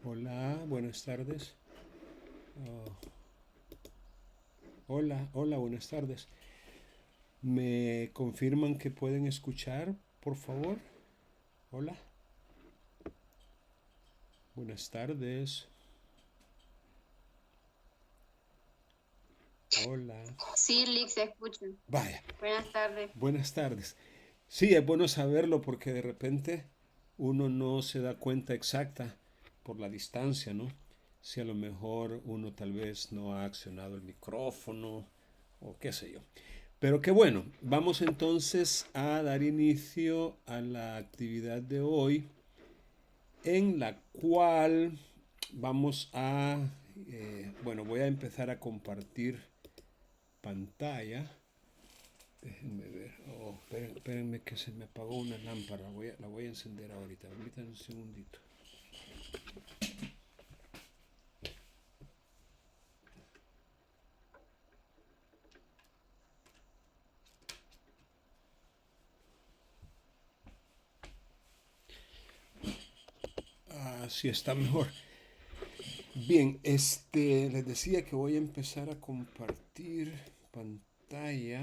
Hola, buenas tardes. Oh, hola, buenas tardes. ¿Me confirman que pueden escuchar, por favor? Hola, buenas tardes. Hola. Sí, Lick, se escucha. Vaya, Buenas tardes. buenas tardes. Sí, es bueno saberlo porque de repente uno no se da cuenta exacta por la distancia, ¿no? Si a lo mejor uno tal vez no ha accionado el micrófono o qué sé yo. Pero qué bueno, vamos entonces a dar inicio a la actividad de hoy en la cual vamos a, bueno, voy a empezar a compartir pantalla. Déjenme ver. Oh, espérenme que se me apagó una lámpara. La voy a encender ahorita. Ahorita un segundito. Así está mejor. Bien, les decía que voy a empezar a compartir pantalla.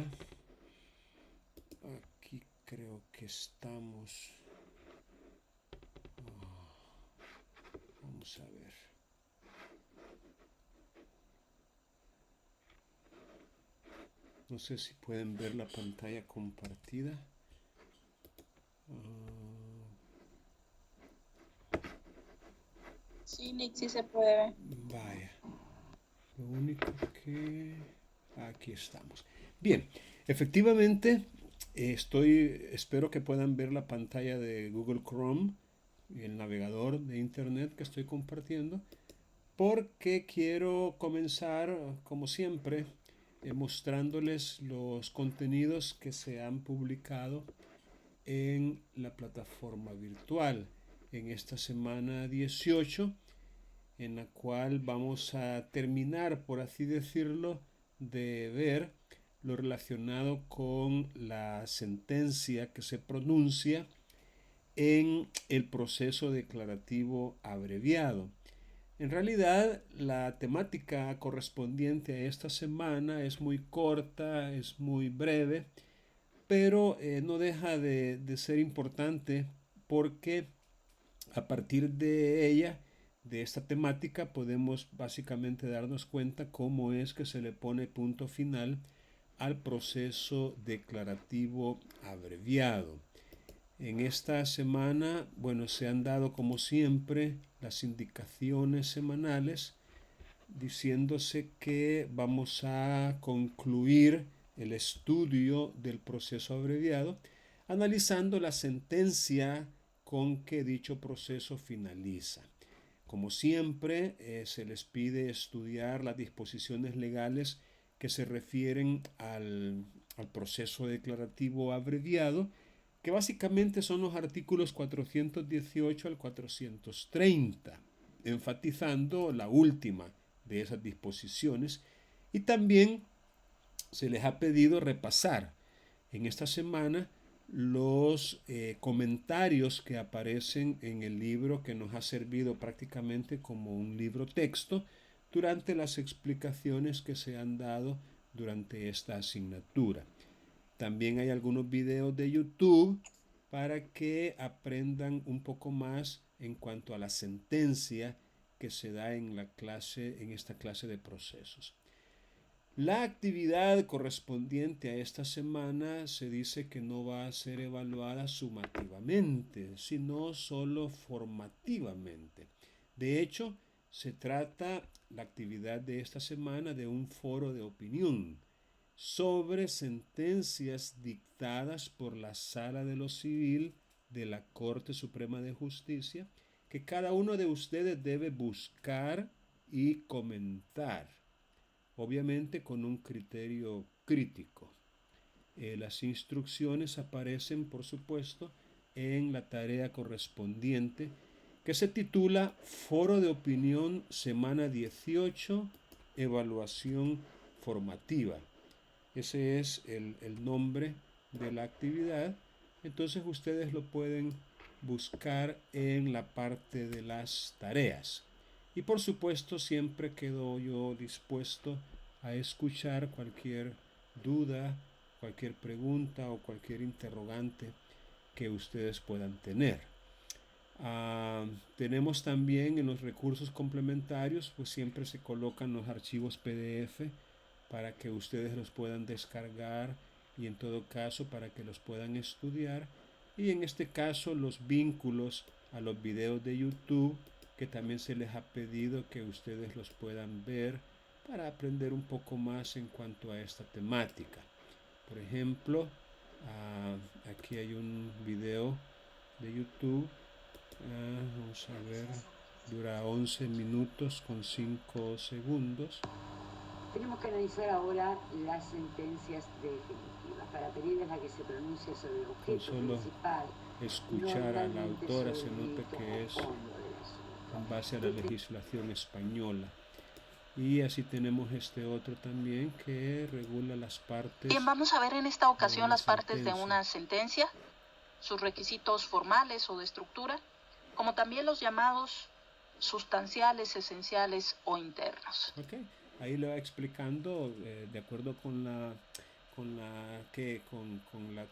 Aquí creo que estamos. Vamos a ver. No sé si pueden ver la pantalla compartida. Ah, Sí, Lick, sí se puede ver. vaya. Lo único que... Aquí estamos. Bien, efectivamente, espero que puedan ver la pantalla de Google Chrome, el navegador de Internet que estoy compartiendo, porque quiero comenzar, como siempre, mostrándoles los contenidos que se han publicado en la plataforma virtual en esta semana 18, en la cual vamos a terminar, por así decirlo, de ver lo relacionado con la sentencia que se pronuncia en el proceso declarativo abreviado. En realidad, la temática correspondiente a esta semana es muy corta, es muy breve, pero no deja de ser importante porque a partir de ella, de esta temática, podemos básicamente darnos cuenta cómo es que se le pone punto final al proceso declarativo abreviado. En esta semana, bueno, se han dado como siempre las indicaciones semanales diciéndose que vamos a concluir el estudio del proceso abreviado analizando la sentencia con que dicho proceso finaliza. Como siempre, se les pide estudiar las disposiciones legales que se refieren al proceso declarativo abreviado, que básicamente son los artículos 418 al 430, enfatizando la última de esas disposiciones, y también se les ha pedido repasar en esta semana los comentarios que aparecen en el libro que nos ha servido prácticamente como un libro texto durante las explicaciones que se han dado durante esta asignatura. También hay algunos videos de YouTube para que aprendan un poco más en cuanto a la sentencia que se da en la clase, en esta clase de procesos. La actividad correspondiente a esta semana se dice que no va a ser evaluada sumativamente, sino solo formativamente. De hecho, se trata la actividad de esta semana de un foro de opinión sobre sentencias dictadas por la Sala de lo Civil de la Corte Suprema de Justicia que cada uno de ustedes debe buscar y comentar, obviamente con un criterio crítico. Las instrucciones aparecen, por supuesto, en la tarea correspondiente que se titula Foro de Opinión Semana 18, Evaluación Formativa. Ese es el nombre de la actividad. Entonces ustedes lo pueden buscar en la parte de las tareas. Y por supuesto siempre quedo yo dispuesto a escuchar cualquier duda, cualquier pregunta o cualquier interrogante que ustedes puedan tener. Tenemos también en los recursos complementarios, pues siempre se colocan los archivos PDF para que ustedes los puedan descargar y en todo caso para que los puedan estudiar. Y en este caso los vínculos a los videos de YouTube que también se les ha pedido que ustedes los puedan ver para aprender un poco más en cuanto a esta temática. Por ejemplo, aquí hay un video de YouTube. Vamos a ver, dura 11 minutos con 5 segundos. Tenemos que analizar ahora las sentencias definitivas para pedirles a que se pronuncie sobre el Con objeto solo principal, escuchar a la normalmente autora sobre se el nota delito que o es fondo del asunto. en base a la legislación española. Y así tenemos este otro también que regula las partes. Bien, vamos a ver en esta ocasión las partes de sentencia. una sentencia, sus requisitos formales o de estructura, como también los llamados sustanciales, esenciales o internos. Ok, ahí le va explicando de acuerdo con la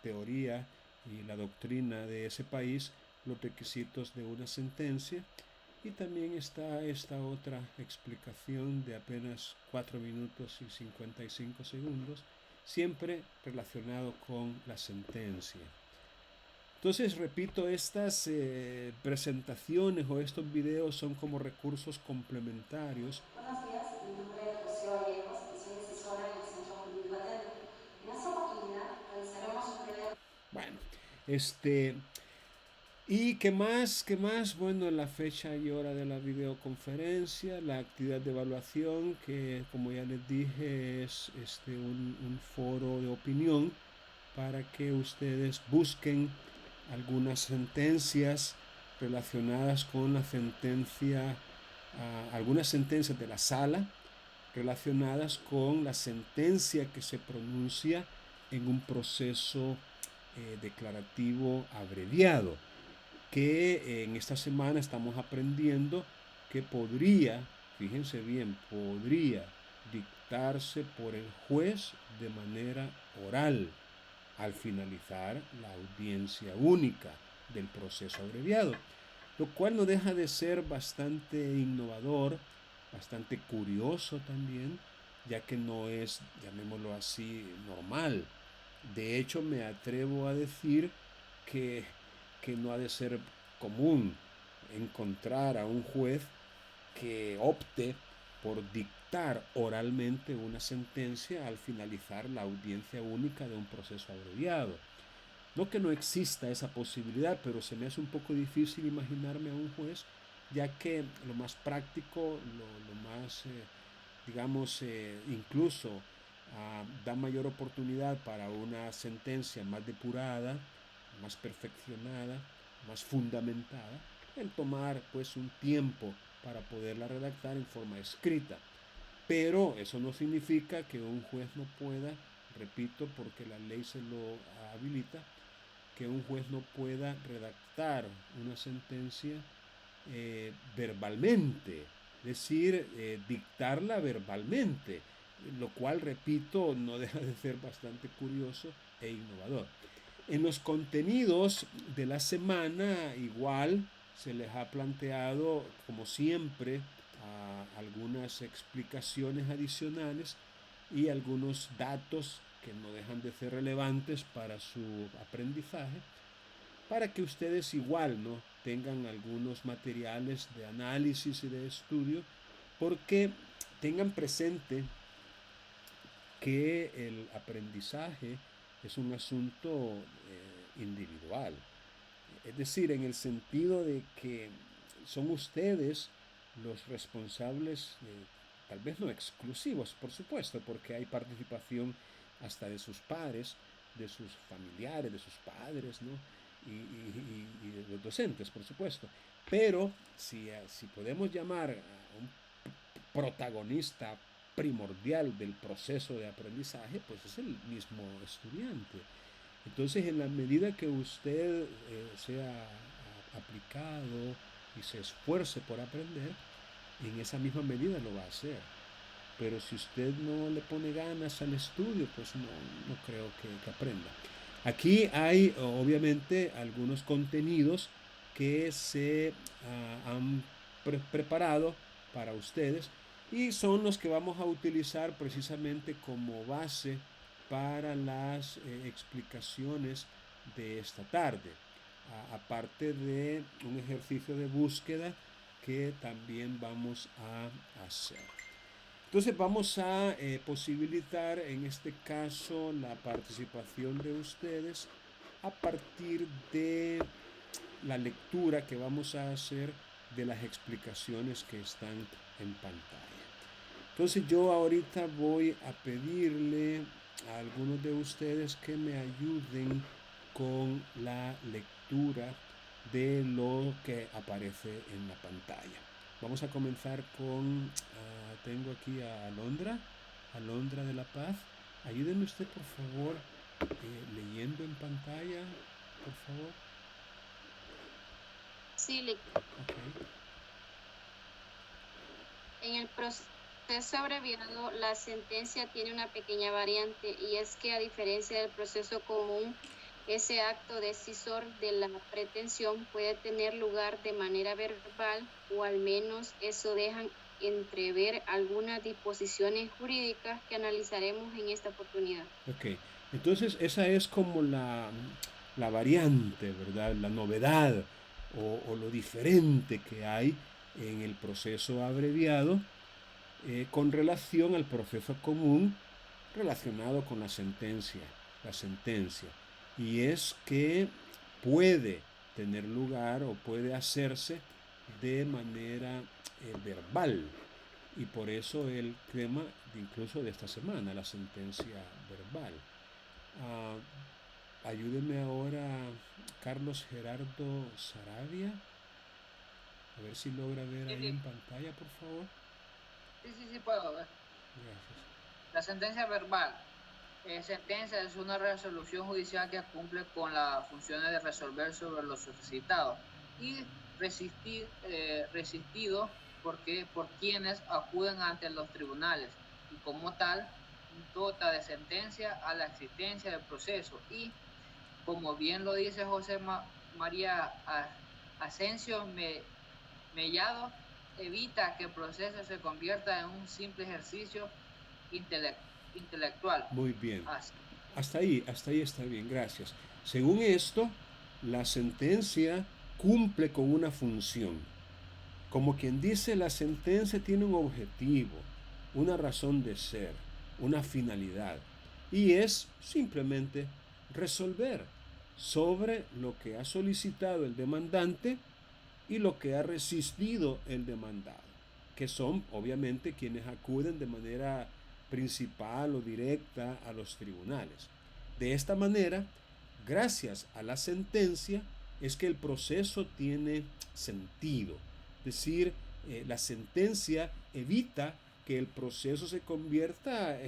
teoría y la doctrina de ese país los requisitos de una sentencia. Y también está esta otra explicación de apenas 4 minutos y 55 segundos, siempre relacionado con la sentencia. Entonces, repito, estas presentaciones o estos videos son como recursos complementarios. Buenos días, mi nombre es Rocío Gallegos y soy asesora en el Centro Jurídico Atento. En esta oportunidad realizaremos un breve... Bueno, ¿y qué más? ¿Qué más? Bueno, la fecha y hora de la videoconferencia, la actividad de evaluación, que como ya les dije es un foro de opinión para que ustedes busquen algunas sentencias relacionadas con la sentencia, algunas sentencias de la sala relacionadas con la sentencia que se pronuncia en un proceso declarativo abreviado, que en esta semana estamos aprendiendo que podría, fíjense bien, podría dictarse por el juez de manera oral al finalizar la audiencia única del proceso abreviado, lo cual no deja de ser bastante innovador, bastante curioso también, ya que no es, llamémoslo así, normal. De hecho, me atrevo a decir que no ha de ser común encontrar a un juez que opte por dictar oralmente una sentencia al finalizar la audiencia única de un proceso abreviado. No que no exista esa posibilidad, pero se me hace un poco difícil imaginarme a un juez, ya que lo más práctico, lo más, digamos, incluso da mayor oportunidad para una sentencia más depurada, más perfeccionada, más fundamentada, en tomar pues un tiempo para poderla redactar en forma escrita. Pero eso no significa que un juez no pueda, repito, porque la ley se lo habilita, que un juez no pueda redactar una sentencia verbalmente, es decir, dictarla verbalmente, lo cual, repito, no deja de ser bastante curioso e innovador. En los contenidos de la semana, igual se les ha planteado, como siempre, algunas explicaciones adicionales y algunos datos que no dejan de ser relevantes para su aprendizaje, para que ustedes igual no tengan algunos materiales de análisis y de estudio, porque tengan presente que el aprendizaje es un asunto individual. Es decir, en el sentido de que son ustedes los responsables, tal vez no exclusivos, por supuesto, porque hay participación hasta de sus pares, de sus familiares, de sus padres, ¿no? Y de los docentes, por supuesto. Pero si podemos llamar a un protagonista primordial del proceso de aprendizaje, pues es el mismo estudiante. Entonces, en la medida que usted sea aplicado y se esfuerce por aprender, en esa misma medida lo va a hacer. Pero si usted no le pone ganas al estudio, pues no creo que aprenda. Aquí hay obviamente algunos contenidos que se han preparado para ustedes y son los que vamos a utilizar precisamente como base para las explicaciones de esta tarde, aparte de un ejercicio de búsqueda que también vamos a hacer. Entonces vamos a posibilitar en este caso la participación de ustedes a partir de la lectura que vamos a hacer de las explicaciones que están en pantalla. Entonces yo ahorita voy a pedirle a algunos de ustedes que me ayuden con la lectura de lo que aparece en la pantalla. Vamos a comenzar con, tengo aquí a Alondra de la Paz. Ayúdenme usted, por favor, leyendo en pantalla, por favor. Sí, Lick. Okay. En el proceso abreviado, la sentencia tiene una pequeña variante y es que a diferencia del proceso común, ese acto decisor de la pretensión puede tener lugar de manera verbal o al menos eso dejan entrever algunas disposiciones jurídicas que analizaremos en esta oportunidad. Ok, entonces esa es como la variante, ¿verdad? La novedad o lo diferente que hay en el proceso abreviado con relación al proceso común relacionado con la sentencia. Y es que puede tener lugar o puede hacerse de manera verbal. Y por eso el tema incluso de esta semana, la sentencia verbal. Ayúdeme ahora, Carlos Gerardo Saravia. A ver si logra ver ahí en pantalla, por favor. Sí, puedo ver. Gracias. La sentencia verbal. Sentencia es una resolución judicial que cumple con las funciones de resolver sobre lo solicitado y resistido por quienes acuden ante los tribunales y como tal dota de sentencia a la existencia del proceso y como bien lo dice José María Asensio Mellado, evita que el proceso se convierta en un simple ejercicio intelectual. Muy bien. Hasta ahí está bien, gracias. Según esto, la sentencia cumple con una función. Como quien dice, la sentencia tiene un objetivo, una razón de ser, una finalidad. Y es simplemente resolver sobre lo que ha solicitado el demandante y lo que ha resistido el demandado, que son obviamente quienes acuden de manera principal o directa a los tribunales. De esta manera, gracias a la sentencia, es que el proceso tiene sentido. Es decir, la sentencia evita que el proceso se convierta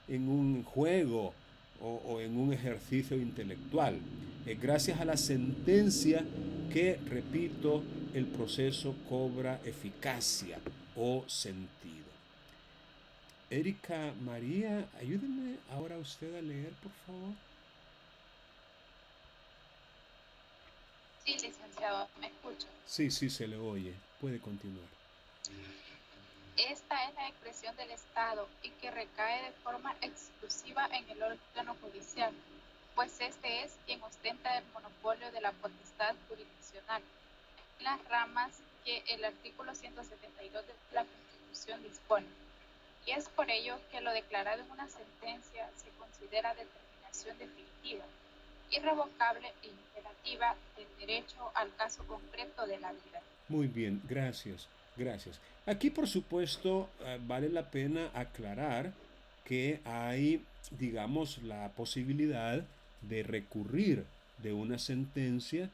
en un juego o en un ejercicio intelectual. Es gracias a la sentencia que, repito, el proceso cobra eficacia o sentido. Erika María, ayúdeme ahora usted a leer, por favor. Sí, licenciado, ¿me escucha? Sí, se le oye. Puede continuar. Esta es la expresión del Estado y que recae de forma exclusiva en el órgano judicial, pues este es quien ostenta el monopolio de la potestad jurisdiccional, en las ramas que el artículo 172 de la Constitución dispone. Y es por ello que lo declarado en una sentencia se considera determinación definitiva, irrevocable e imperativa del derecho al caso concreto de la vida. Muy bien, gracias. Aquí, por supuesto, vale la pena aclarar que hay, digamos, la posibilidad de recurrir de una sentencia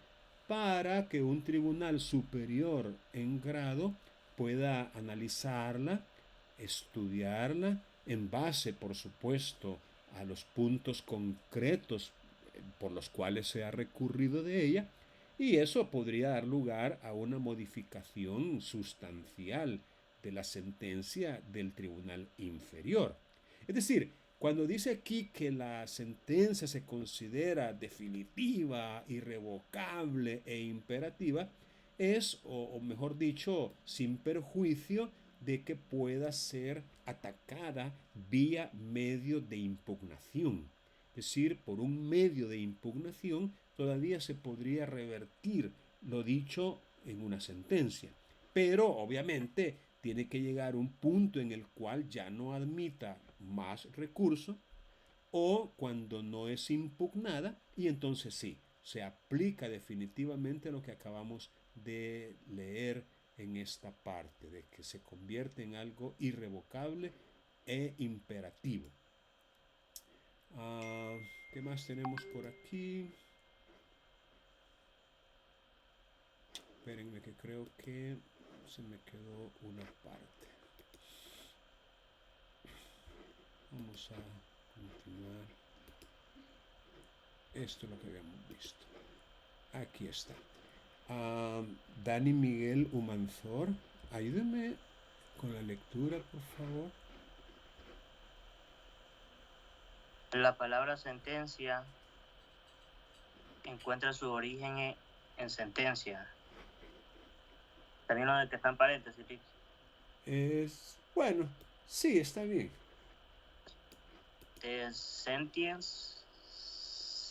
para que un tribunal superior en grado pueda analizarla, estudiarla, en base, por supuesto, a los puntos concretos por los cuales se ha recurrido de ella, y eso podría dar lugar a una modificación sustancial de la sentencia del tribunal inferior. Es decir, cuando dice aquí que la sentencia se considera definitiva, irrevocable e imperativa, es, o mejor dicho, sin perjuicio de que pueda ser atacada vía medio de impugnación. Es decir, por un medio de impugnación todavía se podría revertir lo dicho en una sentencia. Pero obviamente tiene que llegar un punto en el cual ya no admita más recurso, o cuando no es impugnada, y entonces sí, se aplica definitivamente lo que acabamos de leer en esta parte, de que se convierte en algo irrevocable e imperativo. ¿Qué más tenemos por aquí? Espérenme que creo que se me quedó una parte. Vamos a continuar. Esto es lo que habíamos visto. Aquí está. Dani Miguel Humanzor, ayúdeme con la lectura, por favor. La palabra sentencia encuentra su origen en sentencia. También lo que está en paréntesis, Es, bueno, sí, está bien. Sentience,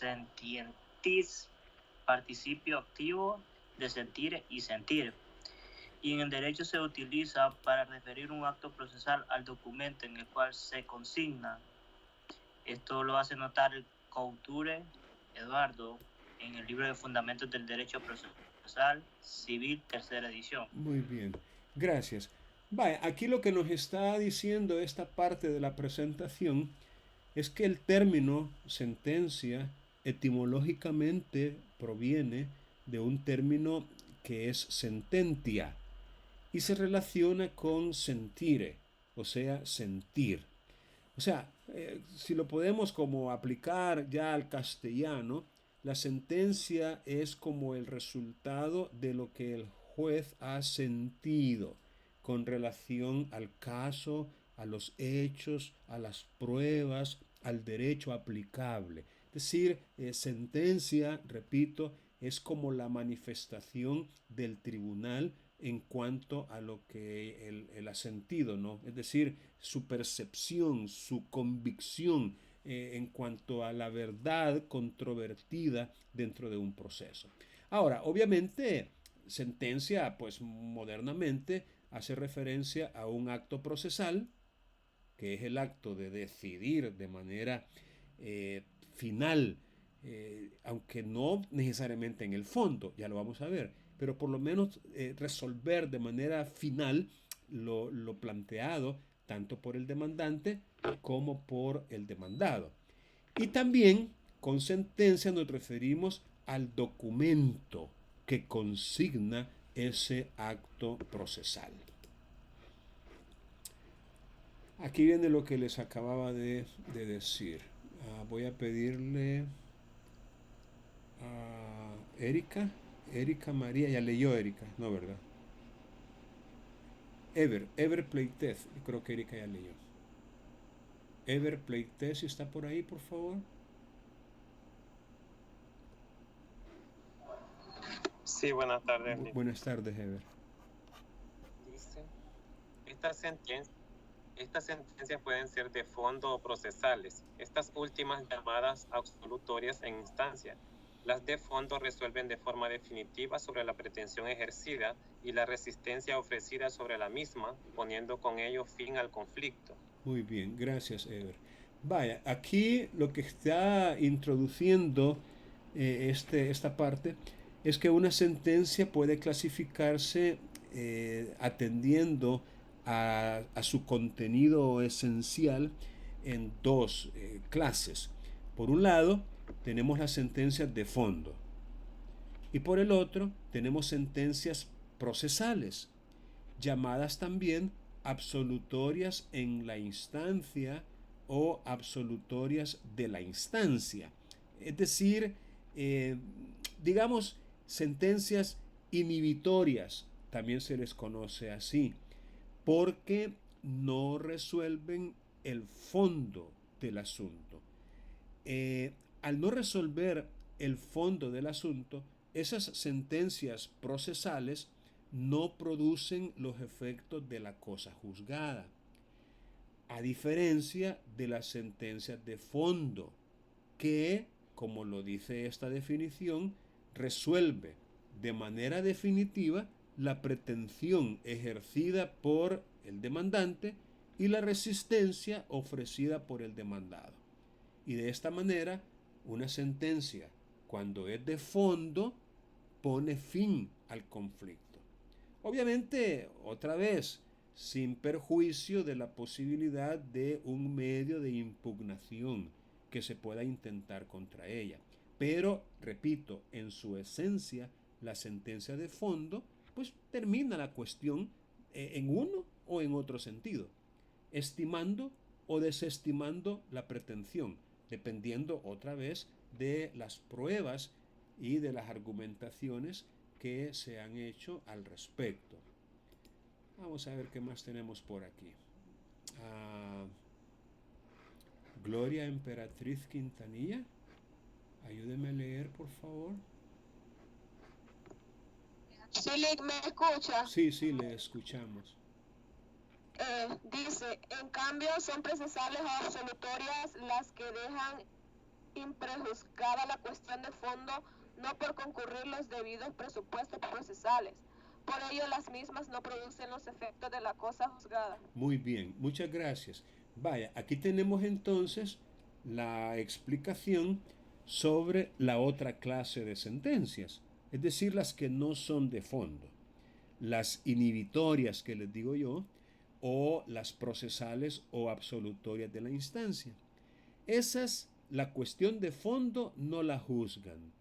sentientis, participio activo de sentir y sentir. Y en el derecho se utiliza para referir un acto procesal al documento en el cual se consigna. Esto lo hace notar el coautor Eduardo en el libro de Fundamentos del Derecho Procesal Civil, tercera edición. Muy bien, gracias. Vaya, aquí lo que nos está diciendo esta parte de la presentación es que el término sentencia etimológicamente proviene de un término que es sententia y se relaciona con sentire, o sea, sentir. O sea, si lo podemos como aplicar ya al castellano, la sentencia es como el resultado de lo que el juez ha sentido con relación al caso, a los hechos, a las pruebas, al derecho aplicable. Es decir, sentencia, repito, es como la manifestación del tribunal en cuanto a lo que él ha sentido, ¿no? Es decir, su percepción, su convicción en cuanto a la verdad controvertida dentro de un proceso. Ahora, obviamente, sentencia, pues modernamente hace referencia a un acto procesal, que es el acto de decidir de manera final, aunque no necesariamente en el fondo, ya lo vamos a ver, pero por lo menos resolver de manera final lo planteado tanto por el demandante como por el demandado. Y también con sentencia nos referimos al documento que consigna ese acto procesal. Aquí viene lo que les acababa de decir. Voy a pedirle a Erika María, ya leyó Erika, no, ¿verdad? Ever Playtest, creo que Erika ya leyó. Ever Playtest, si está por ahí, por favor. Sí, buenas tardes. Buenas tardes, Ever. Dice, estas sentencias pueden ser de fondo o procesales. Estas últimas llamadas absolutorias en instancia. Las de fondo resuelven de forma definitiva sobre la pretensión ejercida y la resistencia ofrecida sobre la misma, poniendo con ello fin al conflicto. Muy bien, gracias, Ever. Vaya, aquí lo que está introduciendo esta parte es que una sentencia puede clasificarse atendiendo a su contenido esencial en dos clases. Por un lado, tenemos las sentencias de fondo y por el otro tenemos sentencias procesales, llamadas también absolutorias en la instancia o absolutorias de la instancia. Es decir, digamos, sentencias inhibitorias, también se les conoce así. porque no resuelven el fondo del asunto. Al no resolver el fondo del asunto, esas sentencias procesales no producen los efectos de la cosa juzgada, a diferencia de las sentencias de fondo, que, como lo dice esta definición, resuelve de manera definitiva la pretensión ejercida por el demandante y la resistencia ofrecida por el demandado. Y de esta manera, una sentencia, cuando es de fondo, pone fin al conflicto. Obviamente, otra vez, sin perjuicio de la posibilidad de un medio de impugnación que se pueda intentar contra ella. Pero, repito, en su esencia, la sentencia de fondo, pues termina la cuestión en uno o en otro sentido, estimando o desestimando la pretensión, dependiendo otra vez de las pruebas y de las argumentaciones que se han hecho al respecto. Vamos a ver qué más tenemos por aquí. Gloria Emperatriz Quintanilla, ayúdeme a leer, por favor. Sí, ¿me escucha? Sí, le escuchamos. Dice, en cambio son procesales o absolutorias las que dejan imprejuzgada la cuestión de fondo, no por concurrir los debidos presupuestos procesales. Por ello las mismas no producen los efectos de la cosa juzgada. Muy bien, muchas gracias. Vaya, aquí tenemos entonces la explicación sobre la otra clase de sentencias, es decir, las que no son de fondo, las inhibitorias que les digo yo, o las procesales o absolutorias de la instancia. Esas, la cuestión de fondo no la juzgan,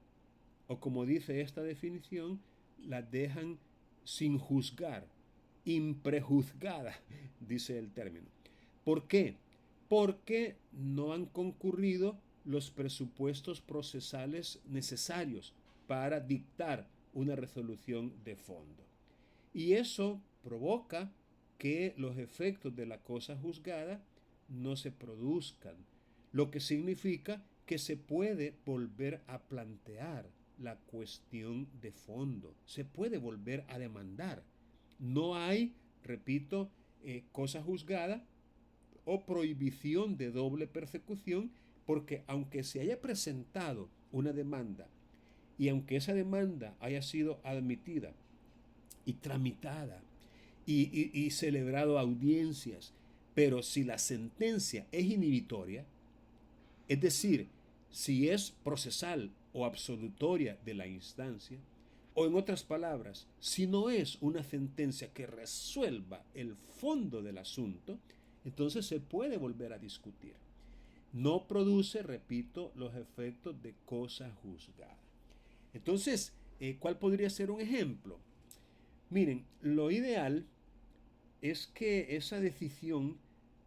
o como dice esta definición, la dejan sin juzgar, imprejuzgada, dice el término. ¿Por qué? Porque no han concurrido los presupuestos procesales necesarios para dictar una resolución de fondo. Y eso provoca que los efectos de la cosa juzgada no se produzcan, lo que significa que se puede volver a plantear la cuestión de fondo, se puede volver a demandar. No hay, repito, cosa juzgada o prohibición de doble persecución, porque aunque se haya presentado una demanda y aunque esa demanda haya sido admitida y tramitada y celebrado audiencias, pero si la sentencia es inhibitoria, es decir, si es procesal o absolutoria de la instancia, o en otras palabras, si no es una sentencia que resuelva el fondo del asunto, entonces se puede volver a discutir. No produce, repito, los efectos de cosa juzgada. Entonces, ¿cuál podría ser un ejemplo? Miren, lo ideal es que esa decisión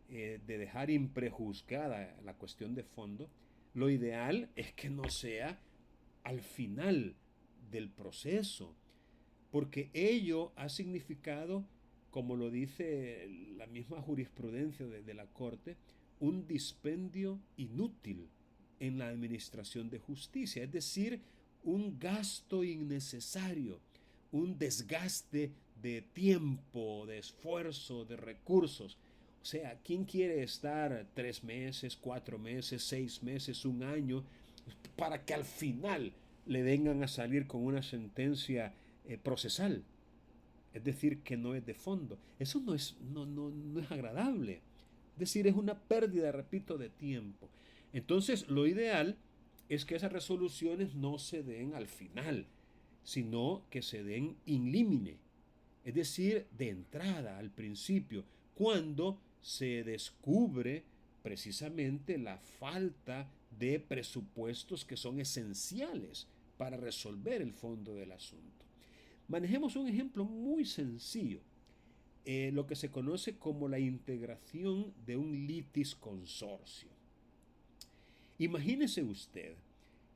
de dejar imprejuzgada la cuestión de fondo, lo ideal es que no sea al final del proceso, porque ello ha significado, como lo dice la misma jurisprudencia de la Corte, un dispendio inútil en la administración de justicia, es decir, un gasto innecesario, un desgaste de tiempo, de esfuerzo, de recursos. O sea, ¿quién quiere estar 3 meses, 4 meses, 6 meses, un año, para que al final le vengan a salir con una sentencia procesal? Es decir, que no es de fondo. Eso no es agradable. Es decir, es una pérdida, repito, de tiempo. Entonces, lo ideal es que esas resoluciones no se den al final, sino que se den in limine, es decir, de entrada, al principio, cuando se descubre precisamente la falta de presupuestos que son esenciales para resolver el fondo del asunto. Manejemos un ejemplo muy sencillo, lo que se conoce como la integración de un litis consorcio. Imagínese usted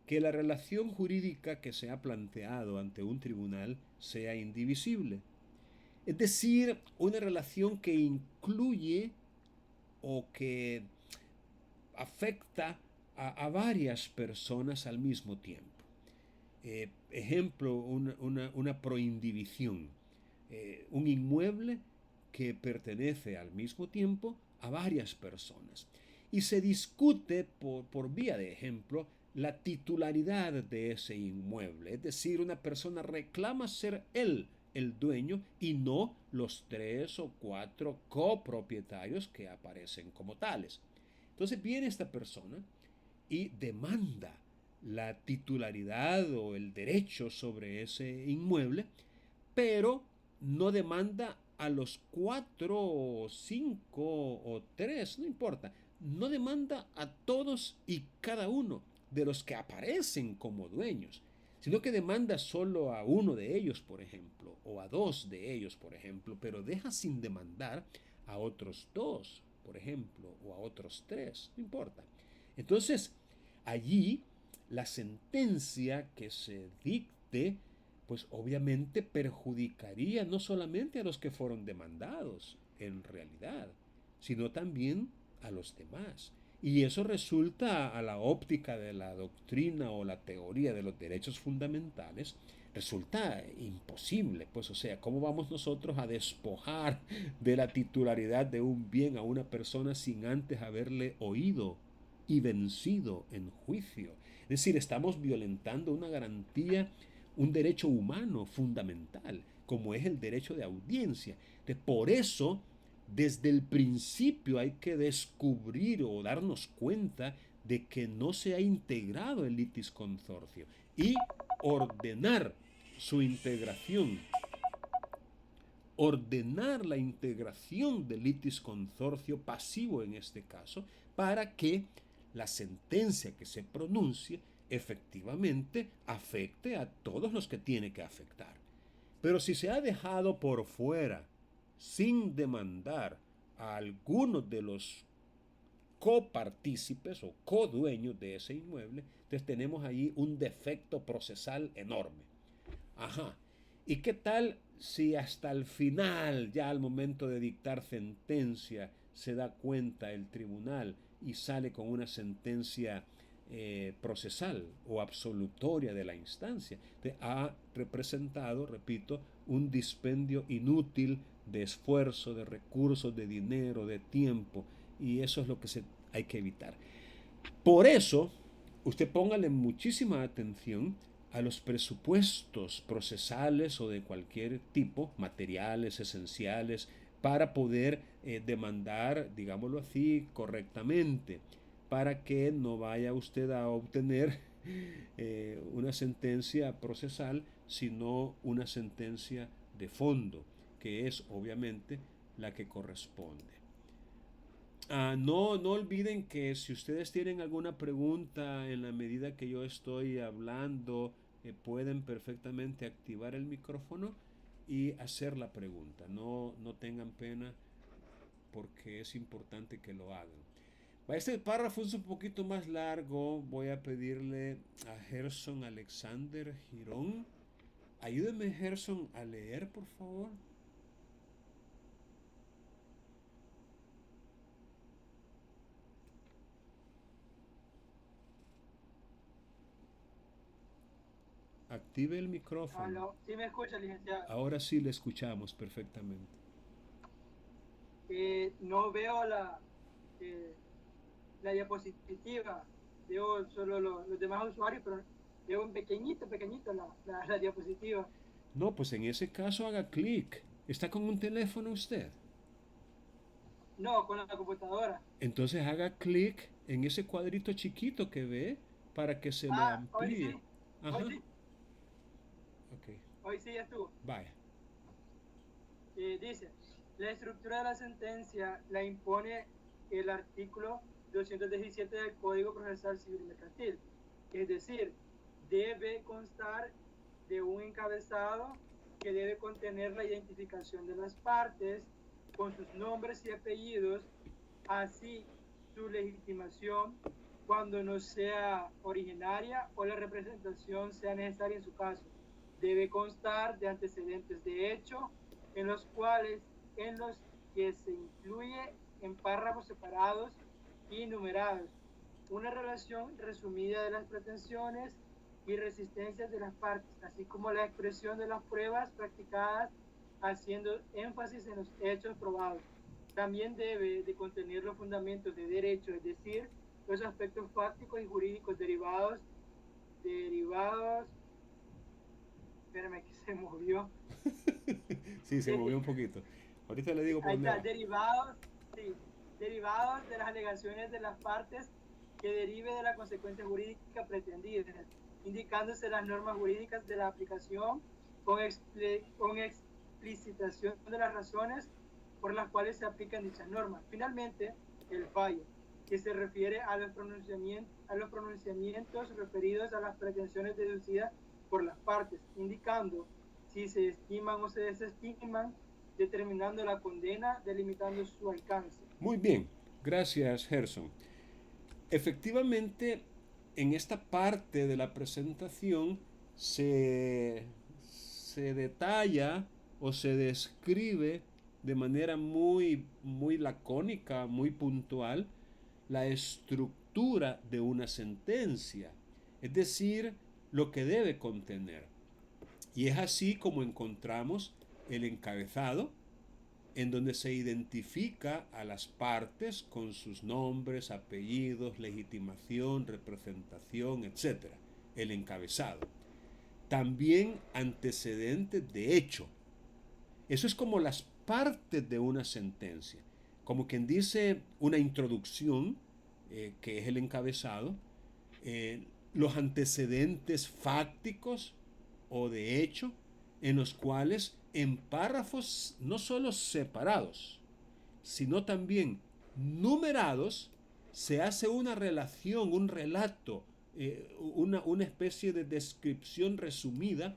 que la relación jurídica que se ha planteado ante un tribunal sea indivisible. Es decir, una relación que incluye o que afecta a varias personas al mismo tiempo. Ejemplo, una proindivisión. Un inmueble que pertenece al mismo tiempo a varias personas. Y se discute, por vía de ejemplo, la titularidad de ese inmueble. Es decir, una persona reclama ser él el dueño y no los 3 o 4 copropietarios que aparecen como tales. Entonces viene esta persona y demanda la titularidad o el derecho sobre ese inmueble, pero no demanda a los 4 o 5 o 3, no importa, no demanda a todos y cada uno de los que aparecen como dueños, sino que demanda solo a uno de ellos, por ejemplo, o a 2 de ellos, por ejemplo, pero deja sin demandar a otros 2, por ejemplo, o a otros 3, no importa. Entonces, allí la sentencia que se dicte, pues obviamente perjudicaría no solamente a los que fueron demandados en realidad, sino también a los demás. Y eso resulta, a la óptica de la doctrina o la teoría de los derechos fundamentales, resulta imposible. Pues o sea, ¿cómo vamos nosotros a despojar de la titularidad de un bien a una persona sin antes haberle oído y vencido en juicio? Es decir, estamos violentando una garantía, un derecho humano fundamental, como es el derecho de audiencia. Entonces, por eso, desde el principio hay que descubrir o darnos cuenta de que no se ha integrado el litis consorcio y ordenar su integración. Ordenar la integración del litis consorcio pasivo en este caso, para que la sentencia que se pronuncie efectivamente afecte a todos los que tiene que afectar. Pero si se ha dejado por fuera, sin demandar a algunos de los copartícipes o codueños de ese inmueble, entonces tenemos ahí un defecto procesal enorme. Ajá. ¿Y qué tal si hasta el final, ya al momento de dictar sentencia, se da cuenta el tribunal y sale con una sentencia procesal o absolutoria de la instancia? Ha representado, repito, un dispendio inútil de esfuerzo, de recursos, de dinero, de tiempo, y eso es lo que hay que evitar. Por eso, usted póngale muchísima atención a los presupuestos procesales o de cualquier tipo, materiales, esenciales, para poder demandar, digámoslo así, correctamente, para que no vaya usted a obtener una sentencia procesal, sino una sentencia de fondo, que es obviamente la que corresponde. No olviden que si ustedes tienen alguna pregunta en la medida que yo estoy hablando, pueden perfectamente activar el micrófono y hacer la pregunta. No tengan pena, porque es importante que lo hagan. Este párrafo es un poquito más largo. Voy a pedirle a Gerson Alexander Girón. Ayúdeme, Gerson, a leer, por favor. Active el micrófono. Aló, ¿sí me escucha, licenciado? Ahora sí le escuchamos perfectamente. No veo la diapositiva. Veo solo los demás usuarios, pero veo en pequeñito la diapositiva. No, pues en ese caso haga clic. ¿Está con un teléfono usted? No, con la computadora. Entonces haga clic en ese cuadrito chiquito que ve para que se le amplíe. Hoy sí. Ajá. Hoy sí. Okay. Hoy sí ya estuvo. Vaya. Dice, la estructura de la sentencia la impone el artículo 217 del Código Procesal Civil y Mercantil. Es decir, debe constar de un encabezado que debe contener la identificación de las partes con sus nombres y apellidos, así su legitimación cuando no sea originaria o la representación sea necesaria en su caso. Debe constar de antecedentes de hecho en los que se incluye en párrafos separados y numerados una relación resumida de las pretensiones y resistencias de las partes, así como la expresión de las pruebas practicadas haciendo énfasis en los hechos probados. También debe de contener los fundamentos de derecho, es decir, los aspectos fácticos y jurídicos derivados, espérame que se movió. Sí, se movió un poquito. Ahorita le digo por dónde va. Derivados de las alegaciones de las partes que derive de la consecuencia jurídica pretendida, indicándose las normas jurídicas de la aplicación con explicitación de las razones por las cuales se aplican dichas normas. Finalmente, el fallo, que se refiere a los pronunciamientos referidos a las pretensiones deducidas por las partes, indicando si se estiman o se desestiman, determinando la condena, delimitando su alcance. Muy bien, gracias Gerson. Efectivamente, en esta parte de la presentación se detalla o se describe de manera muy lacónica, muy puntual, la estructura de una sentencia, es decir, lo que debe contener. Y es así como encontramos el encabezado, en donde se identifica a las partes con sus nombres, apellidos, legitimación, representación, etc. El encabezado. También antecedentes de hecho. Eso es como las partes de una sentencia. Como quien dice una introducción, que es el encabezado, los antecedentes fácticos o de hecho, en los cuales en párrafos no solo separados, sino también numerados, se hace una relación, un relato, una especie de descripción resumida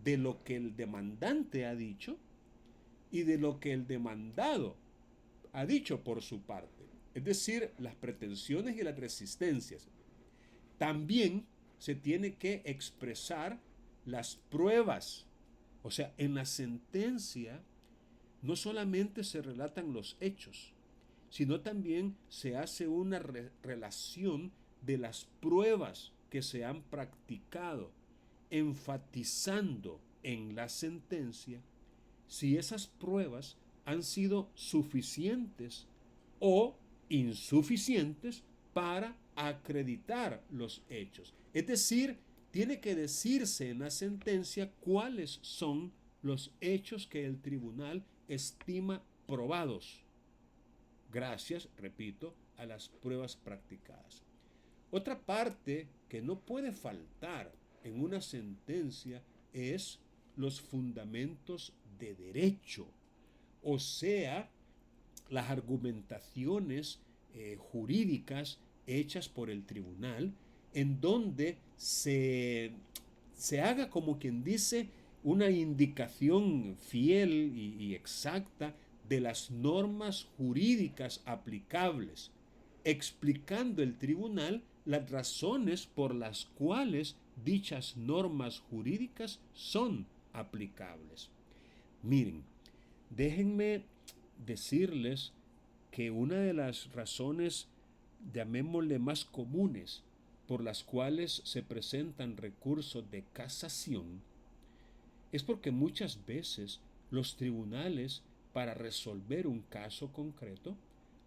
de lo que el demandante ha dicho y de lo que el demandado ha dicho por su parte. Es decir, las pretensiones y las resistencias. También se tiene que expresar las pruebas. O sea, en la sentencia no solamente se relatan los hechos, sino también se hace una relación de las pruebas que se han practicado, enfatizando en la sentencia si esas pruebas han sido suficientes o insuficientes para acreditar los hechos. Es decir, tiene que decirse en la sentencia cuáles son los hechos que el tribunal estima probados, gracias, repito, a las pruebas practicadas. Otra parte que no puede faltar en una sentencia es los fundamentos de derecho, o sea, las argumentaciones jurídicas hechas por el tribunal, en donde se haga, como quien dice, una indicación fiel y exacta de las normas jurídicas aplicables, explicando el tribunal las razones por las cuales dichas normas jurídicas son aplicables. Miren, déjenme decirles que una de las razones, llamémosle más comunes, por las cuales se presentan recursos de casación, es porque muchas veces los tribunales, para resolver un caso concreto,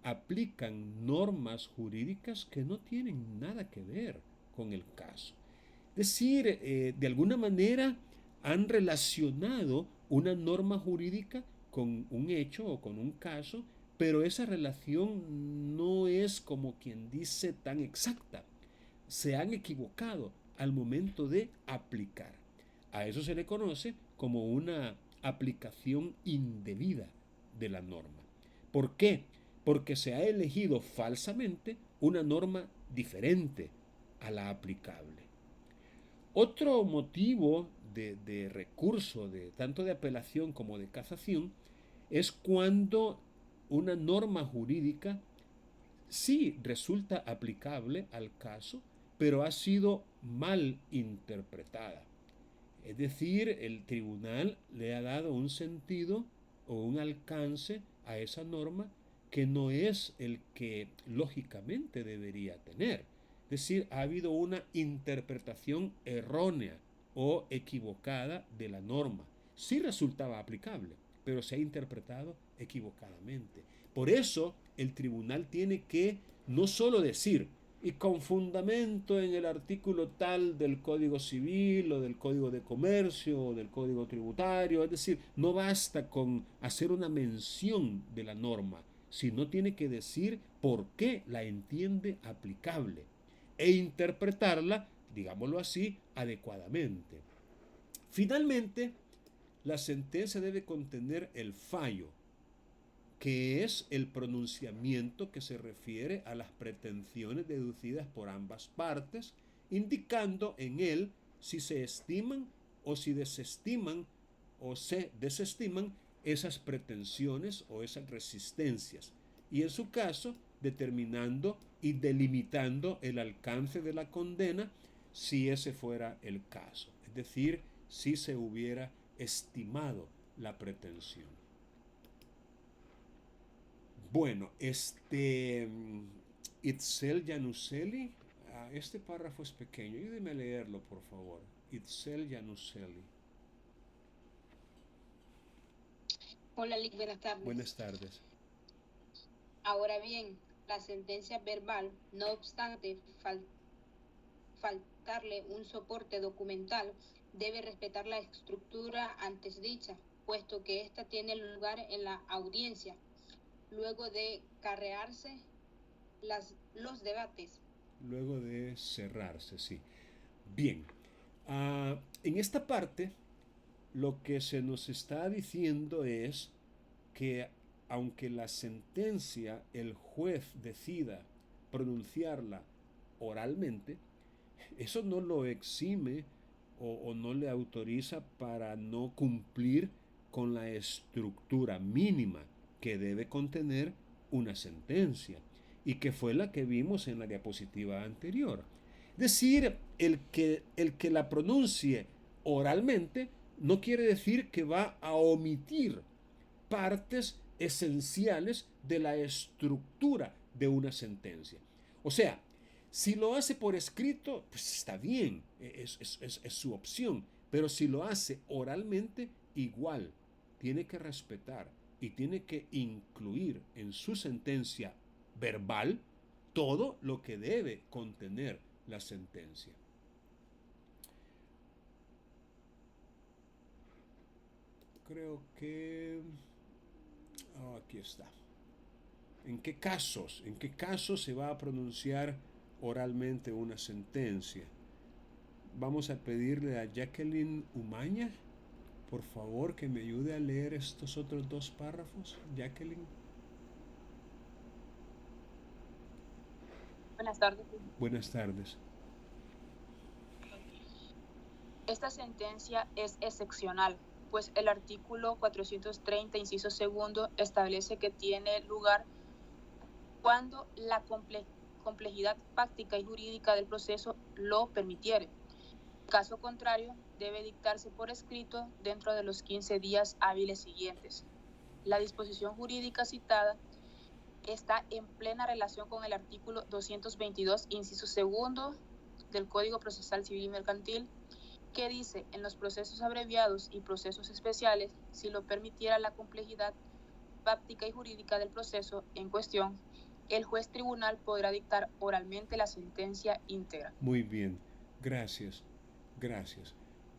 aplican normas jurídicas que no tienen nada que ver con el caso. Es decir, de alguna manera han relacionado una norma jurídica con un hecho o con un caso, pero esa relación no es, como quien dice, tan exacta. Se han equivocado al momento de aplicar. A eso se le conoce como una aplicación indebida de la norma. ¿Por qué? Porque se ha elegido falsamente una norma diferente a la aplicable. Otro motivo de recurso, tanto de apelación como de casación, es cuando una norma jurídica sí resulta aplicable al caso, pero ha sido mal interpretada. Es decir, el tribunal le ha dado un sentido o un alcance a esa norma que no es el que lógicamente debería tener. Es decir, ha habido una interpretación errónea o equivocada de la norma. Sí resultaba aplicable, pero se ha interpretado equivocadamente. Por eso el tribunal tiene que no solo decir, y con fundamento en el artículo tal del Código Civil o del Código de Comercio o del Código Tributario, es decir, no basta con hacer una mención de la norma, sino tiene que decir por qué la entiende aplicable e interpretarla, digámoslo así, adecuadamente. Finalmente, la sentencia debe contener el fallo, que es el pronunciamiento que se refiere a las pretensiones deducidas por ambas partes, indicando en él si se estiman o si desestiman o se desestiman esas pretensiones o esas resistencias, y en su caso determinando y delimitando el alcance de la condena si ese fuera el caso, es decir, si se hubiera estimado la pretensión. Bueno, Itzel Januseli, este párrafo es pequeño, ayúdeme a leerlo, por favor. Itzel Januseli. Hola, Lick, buenas tardes. Buenas tardes. Ahora bien, la sentencia verbal, no obstante faltarle un soporte documental, debe respetar la estructura antes dicha, puesto que ésta tiene lugar en la audiencia, luego de carrearse los debates. Luego de cerrarse, sí. Bien, en esta parte lo que se nos está diciendo es que aunque la sentencia el juez decida pronunciarla oralmente, eso no lo exime o no le autoriza para no cumplir con la estructura mínima que debe contener una sentencia y que fue la que vimos en la diapositiva anterior. Es decir, el que la pronuncie oralmente no quiere decir que va a omitir partes esenciales de la estructura de una sentencia. O sea, si lo hace por escrito, pues está bien, es su opción, pero si lo hace oralmente, igual, tiene que respetar y tiene que incluir en su sentencia verbal todo lo que debe contener la sentencia. Creo que aquí está. ¿En qué casos se va a pronunciar oralmente una sentencia? Vamos a pedirle a Jacqueline Umaña, por favor, que me ayude a leer estos otros dos párrafos. Jacqueline. Buenas tardes. Buenas tardes. Esta sentencia es excepcional, pues el artículo 430, inciso segundo, establece que tiene lugar cuando la complejidad práctica y jurídica del proceso lo permitiere. Caso contrario, debe dictarse por escrito dentro de los 15 días hábiles siguientes. La disposición jurídica citada está en plena relación con el artículo 222, inciso segundo del Código Procesal Civil y Mercantil, que dice: en los procesos abreviados y procesos especiales, si lo permitiera la complejidad práctica y jurídica del proceso en cuestión, el juez tribunal podrá dictar oralmente la sentencia íntegra. Muy bien, gracias.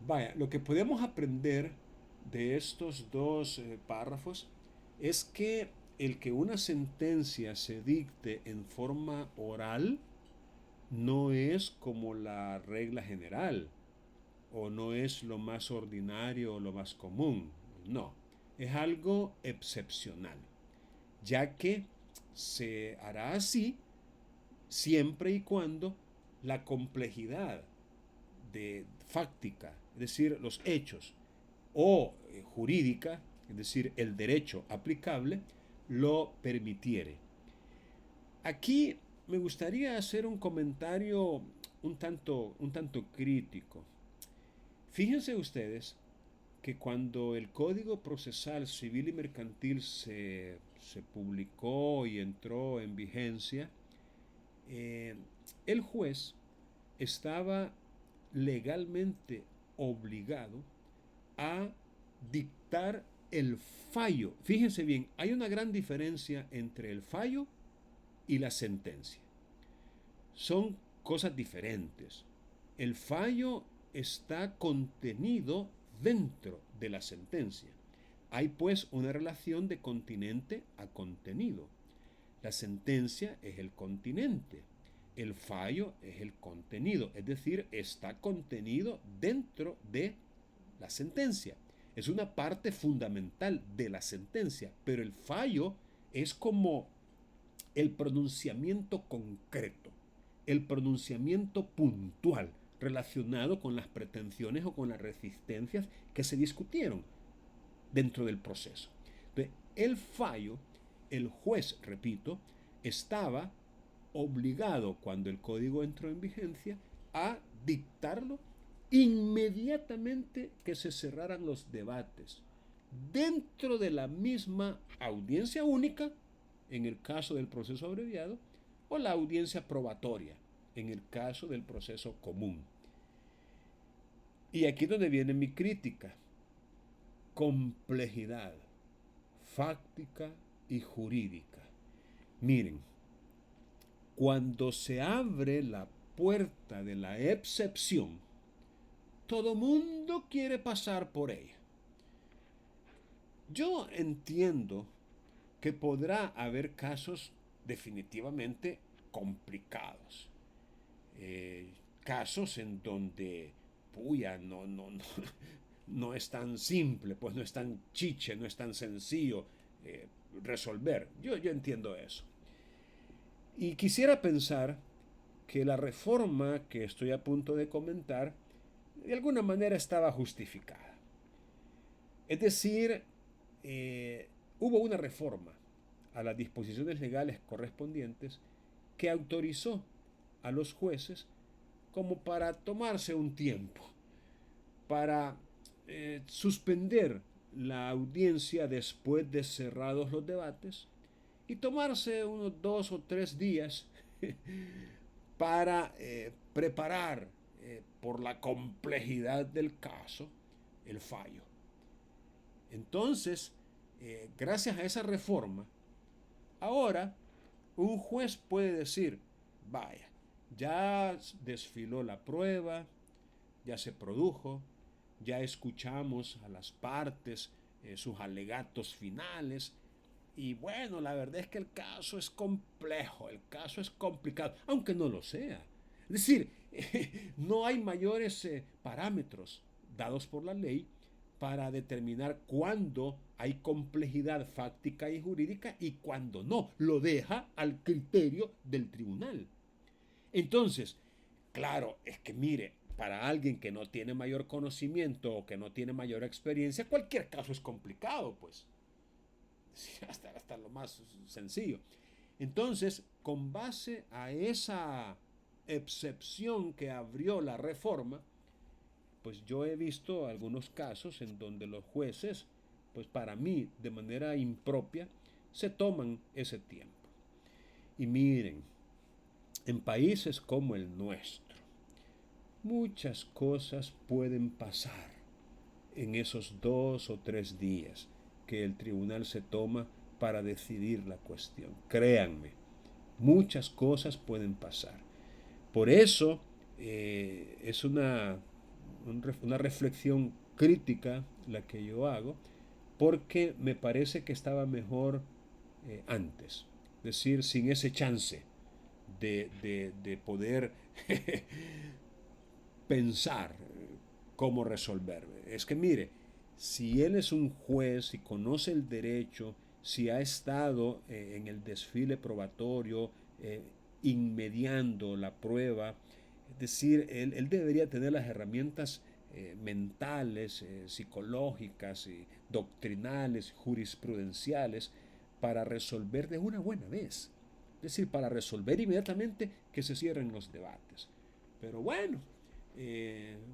Vaya, lo que podemos aprender de estos dos párrafos es que el que una sentencia se dicte en forma oral no es como la regla general, o no es lo más ordinario o lo más común. No, es algo excepcional, ya que se hará así siempre y cuando la complejidad fáctica, es decir, los hechos, o jurídica, es decir, el derecho aplicable, lo permitiere. Aquí me gustaría hacer un comentario un tanto crítico. Fíjense ustedes que cuando el Código Procesal Civil y Mercantil se publicó y entró en vigencia, el juez estaba legalmente obligado a dictar el fallo. Fíjense bien, hay una gran diferencia entre el fallo y la sentencia. Son cosas diferentes. El fallo está contenido dentro de la sentencia. Hay pues una relación de continente a contenido. La sentencia es el continente. El fallo es el contenido, es decir, está contenido dentro de la sentencia. Es una parte fundamental de la sentencia, pero el fallo es como el pronunciamiento concreto, el pronunciamiento puntual relacionado con las pretensiones o con las resistencias que se discutieron dentro del proceso. Entonces, el fallo, el juez, repito, estaba obligado cuando el código entró en vigencia a dictarlo inmediatamente que se cerraran los debates dentro de la misma audiencia única en el caso del proceso abreviado o la audiencia probatoria en el caso del proceso común. Y aquí es donde viene mi crítica: complejidad fáctica y jurídica. Miren, cuando se abre la puerta de la excepción, todo mundo quiere pasar por ella. Yo entiendo que podrá haber casos definitivamente complicados. Casos en donde, puya, no es tan simple, pues no es tan chiche, no es tan sencillo resolver. Yo entiendo eso. Y quisiera pensar que la reforma que estoy a punto de comentar de alguna manera estaba justificada. Es decir, hubo una reforma a las disposiciones legales correspondientes que autorizó a los jueces como para tomarse un tiempo, para suspender la audiencia después de cerrados los debates y tomarse unos 2 o 3 días para preparar por la complejidad del caso el fallo. Entonces, gracias a esa reforma, ahora un juez puede decir, vaya, ya desfiló la prueba, ya se produjo, ya escuchamos a las partes sus alegatos finales, y bueno, la verdad es que el caso es complejo, el caso es complicado, aunque no lo sea. Es decir, no hay mayores parámetros dados por la ley para determinar cuándo hay complejidad fáctica y jurídica y cuándo no. Lo deja al criterio del tribunal. Entonces, claro, es que mire, para alguien que no tiene mayor conocimiento o que no tiene mayor experiencia, cualquier caso es complicado, pues. Hasta lo más sencillo. Entonces, con base a esa excepción que abrió la reforma, pues yo he visto algunos casos en donde los jueces, pues para mí, de manera impropia, se toman ese tiempo. Y miren, en países como el nuestro, muchas cosas pueden pasar en esos 2 o 3 días que el tribunal se toma para decidir la cuestión. Créanme, muchas cosas pueden pasar. Por eso es una reflexión crítica la que yo hago, porque me parece que estaba mejor antes. Es decir, sin ese chance de poder pensar cómo resolver. Es que mire, si él es un juez, si conoce el derecho, si ha estado en el desfile probatorio, inmediando la prueba, es decir, él debería tener las herramientas mentales, psicológicas, doctrinales, jurisprudenciales, para resolver de una buena vez. Es decir, para resolver inmediatamente que se cierren los debates. Pero bueno,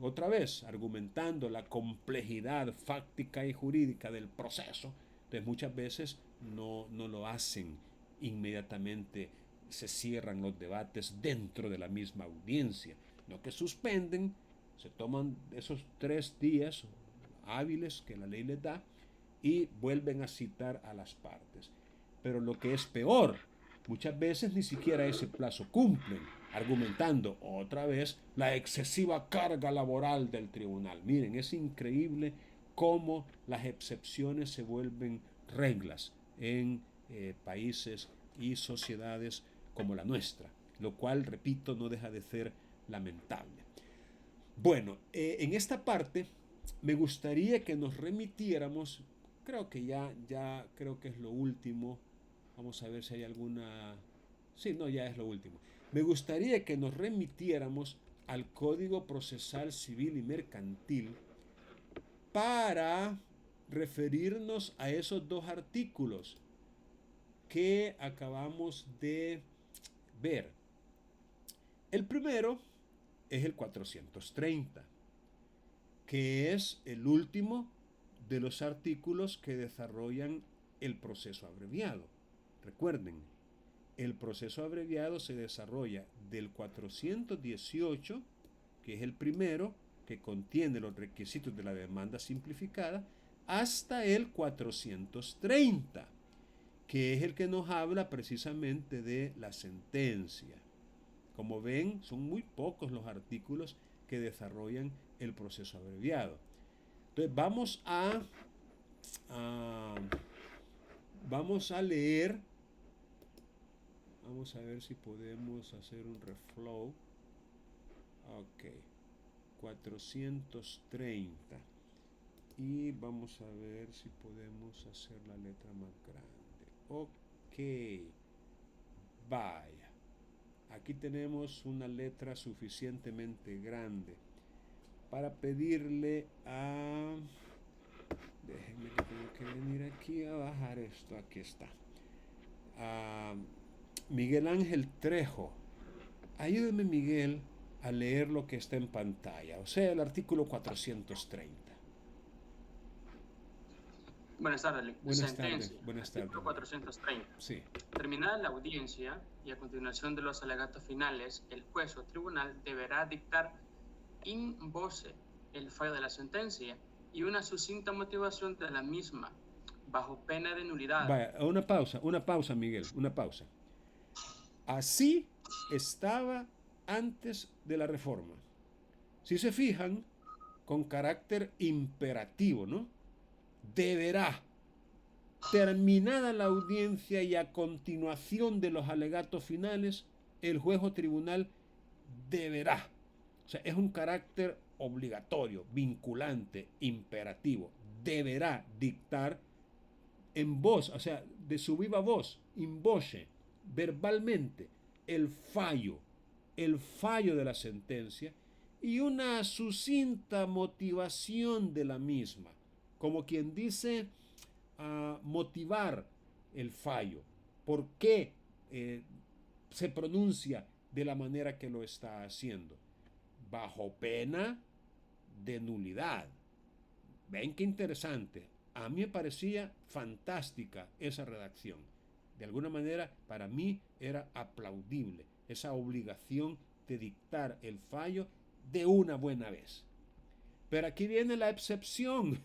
otra vez, argumentando la complejidad fáctica y jurídica del proceso, entonces muchas veces no lo hacen inmediatamente, se cierran los debates dentro de la misma audiencia, no que suspenden, se toman esos 3 días hábiles que la ley les da y vuelven a citar a las partes. Pero lo que es peor, muchas veces ni siquiera ese plazo cumplen, argumentando otra vez la excesiva carga laboral del tribunal. Miren, es increíble cómo las excepciones se vuelven reglas en países y sociedades como la nuestra, lo cual, repito, no deja de ser lamentable. Bueno, en esta parte me gustaría que nos remitiéramos, creo que ya creo que es lo último. Vamos a ver si hay alguna... Sí, no, ya es lo último. Me gustaría que nos remitiéramos al Código Procesal Civil y Mercantil para referirnos a esos 2 artículos que acabamos de ver. El primero es el 430, que es el último de los artículos que desarrollan el proceso abreviado. Recuerden, el proceso abreviado se desarrolla del 418, que es el primero, que contiene los requisitos de la demanda simplificada, hasta el 430, que es el que nos habla precisamente de la sentencia. Como ven, son muy pocos los artículos que desarrollan el proceso abreviado. Entonces vamos a leer. Vamos a ver si podemos hacer un reflow. Ok. 430. Y vamos a ver si podemos hacer la letra más grande. Ok. Vaya. Aquí tenemos una letra suficientemente grande para pedirle a... Déjenme que tengo que venir aquí a bajar esto. Aquí está. A Miguel Ángel Trejo. Ayúdeme, Miguel, a leer lo que está en pantalla, o sea, el artículo 430. Buenas tardes. Buenas tardes. Buenas tardes. Artículo 430. Sí. Terminada la audiencia y a continuación de los alegatos finales, el juez o tribunal deberá dictar in voce el fallo de la sentencia y una sucinta motivación de la misma, bajo pena de nulidad. Vaya, una pausa, Miguel, una pausa. Así estaba antes de la reforma. Si se fijan, con carácter imperativo, ¿no? Deberá, terminada la audiencia y a continuación de los alegatos finales, el juez o tribunal deberá. O sea, es un carácter obligatorio, vinculante, imperativo. Deberá dictar en voz, o sea, de su viva voz, in voce, verbalmente, el fallo de la sentencia y una sucinta motivación de la misma, como quien dice, motivar el fallo, por qué se pronuncia de la manera que lo está haciendo, bajo pena de nulidad. Ven qué interesante. A mí me parecía fantástica esa redacción. De alguna manera, para mí era aplaudible esa obligación de dictar el fallo de una buena vez. Pero aquí viene la excepción.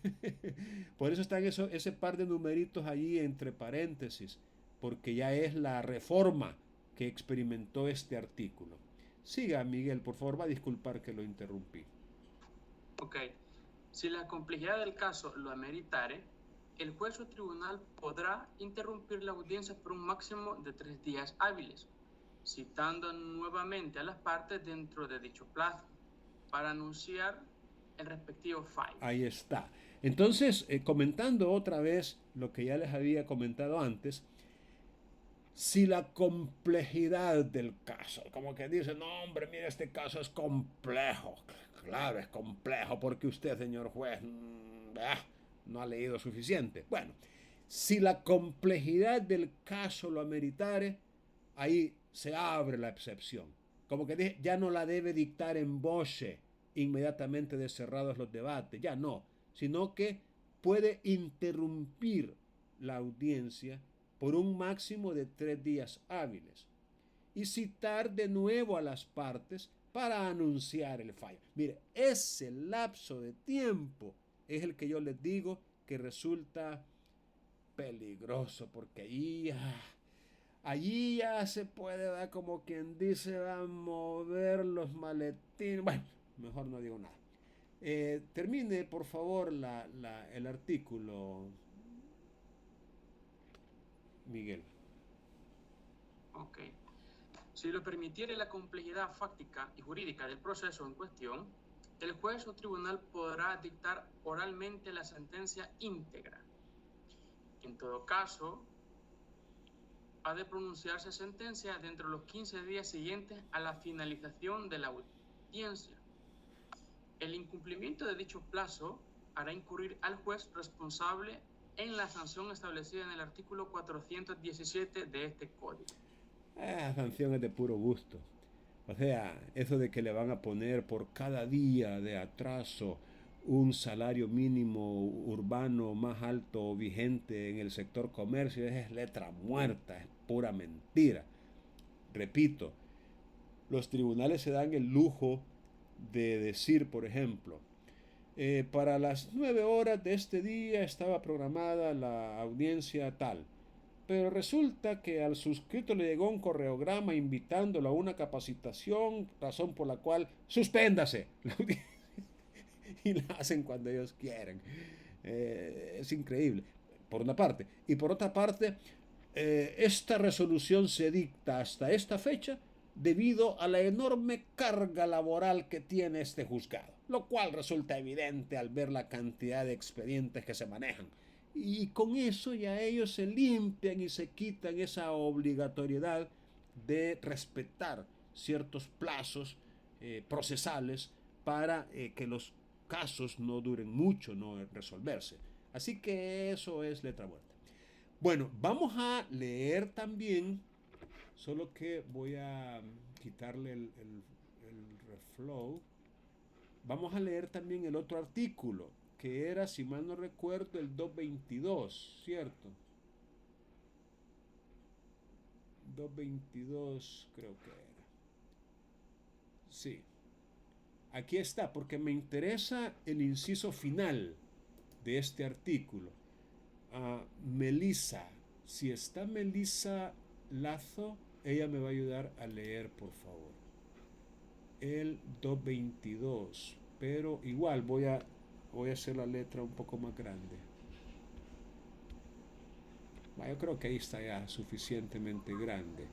Por eso están ese par de numeritos allí entre paréntesis, porque ya es la reforma que experimentó este artículo. Siga, Miguel, por favor, va a disculpar que lo interrumpí. Ok. Si la complejidad del caso lo ameritare, el juez o tribunal podrá interrumpir la audiencia por un máximo de 3 días hábiles, citando nuevamente a las partes dentro de dicho plazo, para anunciar el respectivo fallo. Ahí está. Entonces, comentando otra vez lo que ya les había comentado antes, si la complejidad del caso, como que dice, no hombre, mire, este caso es complejo. Claro, es complejo porque usted, señor juez, no ha leído suficiente. Bueno, si la complejidad del caso lo ameritare, ahí se abre la excepción. Como que dije, ya no la debe dictar en voce, inmediatamente de cerrados los debates, ya no, sino que puede interrumpir la audiencia por un máximo de 3 días hábiles y citar de nuevo a las partes para anunciar el fallo. Mire, ese lapso de tiempo es el que yo les digo que resulta peligroso, porque allí ya se puede dar como quien dice, va a mover los maletines. Bueno, mejor no digo nada. Termine, por favor, el artículo, Miguel. Ok. Si lo permitiere la complejidad fáctica y jurídica del proceso en cuestión, el juez o tribunal podrá dictar oralmente la sentencia íntegra. En todo caso, ha de pronunciarse sentencia dentro de los 15 días siguientes a la finalización de la audiencia. El incumplimiento de dicho plazo hará incurrir al juez responsable en la sanción establecida en el artículo 417 de este código. Sanción es de puro gusto. O sea, eso de que le van a poner por cada día de atraso un salario mínimo urbano más alto vigente en el sector comercio es letra muerta, es pura mentira. Repito, los tribunales se dan el lujo de decir, por ejemplo, para las 9 horas de este día estaba programada la audiencia tal, pero resulta que al suscrito le llegó un correograma invitándolo a una capacitación, razón por la cual suspéndase. Y la hacen cuando ellos quieren. Es increíble, por una parte. Y por otra parte, esta resolución se dicta hasta esta fecha debido a la enorme carga laboral que tiene este juzgado, lo cual resulta evidente al ver la cantidad de expedientes que se manejan. Y con eso ya ellos se limpian y se quitan esa obligatoriedad de respetar ciertos plazos procesales para que los casos no duren mucho, no resolverse. Así que eso es letra muerta. Bueno, vamos a leer también, solo que voy a quitarle el reflow. Vamos a leer también el otro artículo, que era, si mal no recuerdo, el 222, ¿cierto? 222 creo que era. Sí. Aquí está, porque me interesa el inciso final de este artículo. Melissa, si está Melissa Lazo, ella me va a ayudar a leer, por favor. El 222, pero igual voy a hacer la letra un poco más grande. Yo creo que ahí está ya suficientemente grande.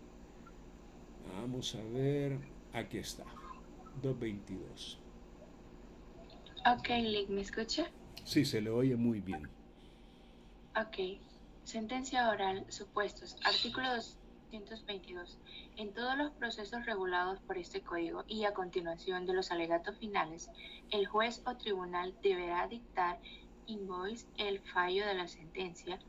Vamos a ver, aquí está. 222. Ok, Lick, ¿me escucha? Sí, se le oye muy bien. Ok. Sentencia oral, supuestos. Artículo 222. En todos los procesos regulados por este código y a continuación de los alegatos finales, el juez o tribunal deberá dictar in voce el fallo de la sentencia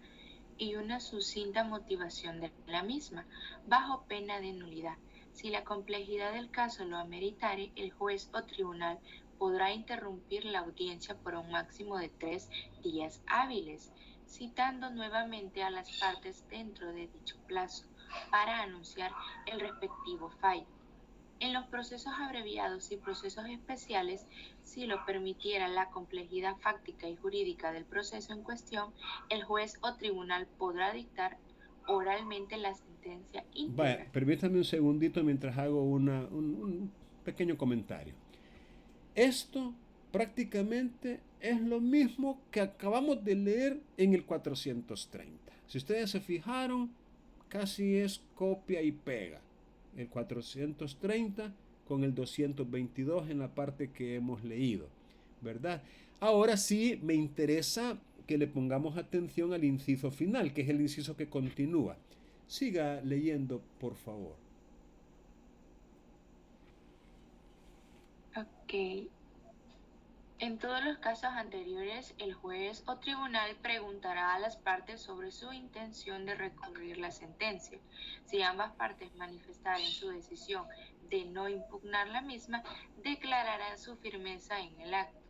y una sucinta motivación de la misma, bajo pena de nulidad. Si la complejidad del caso lo ameritare, el juez o tribunal podrá interrumpir la audiencia por un máximo de 3 días hábiles, citando nuevamente a las partes dentro de dicho plazo para anunciar el respectivo fallo. En los procesos abreviados y procesos especiales, si lo permitiera la complejidad fáctica y jurídica del proceso en cuestión, el juez o tribunal podrá dictar oralmente la sentencia íntegra. Vaya, permítame un segundito mientras hago un pequeño comentario. Esto prácticamente es lo mismo que acabamos de leer en el 430. Si ustedes se fijaron, casi es copia y pega. El 430 con el 222 en la parte que hemos leído, ¿verdad? Ahora sí me interesa que le pongamos atención al inciso final, que es el inciso que continúa. Siga leyendo, por favor. Ok. En todos los casos anteriores, el juez o tribunal preguntará a las partes sobre su intención de recurrir la sentencia. Si ambas partes manifestaren su decisión de no impugnar la misma, declararán su firmeza en el acto.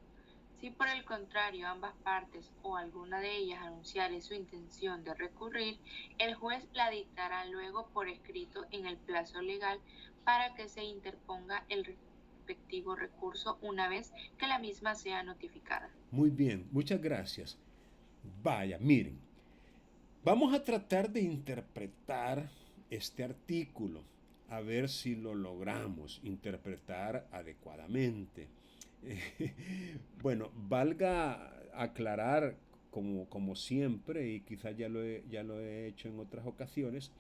Si por el contrario ambas partes o alguna de ellas anunciare su intención de recurrir, el juez la dictará luego por escrito en el plazo legal para que se interponga el respectivo recurso una vez que la misma sea notificada. Muy bien, muchas gracias. Vaya, miren, vamos a tratar de interpretar este artículo, a ver si lo logramos interpretar adecuadamente. Bueno, valga aclarar, como siempre, y quizás ya lo he hecho en otras ocasiones,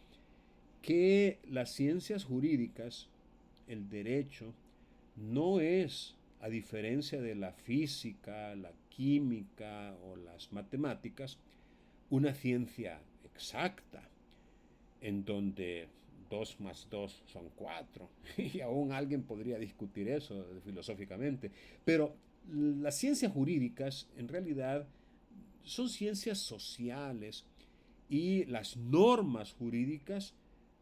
que las ciencias jurídicas, el derecho, no es, a diferencia de la física, la química o las matemáticas, una ciencia exacta, en donde 2 más 2 son 4, y aún alguien podría discutir eso filosóficamente, pero las ciencias jurídicas en realidad son ciencias sociales y las normas jurídicas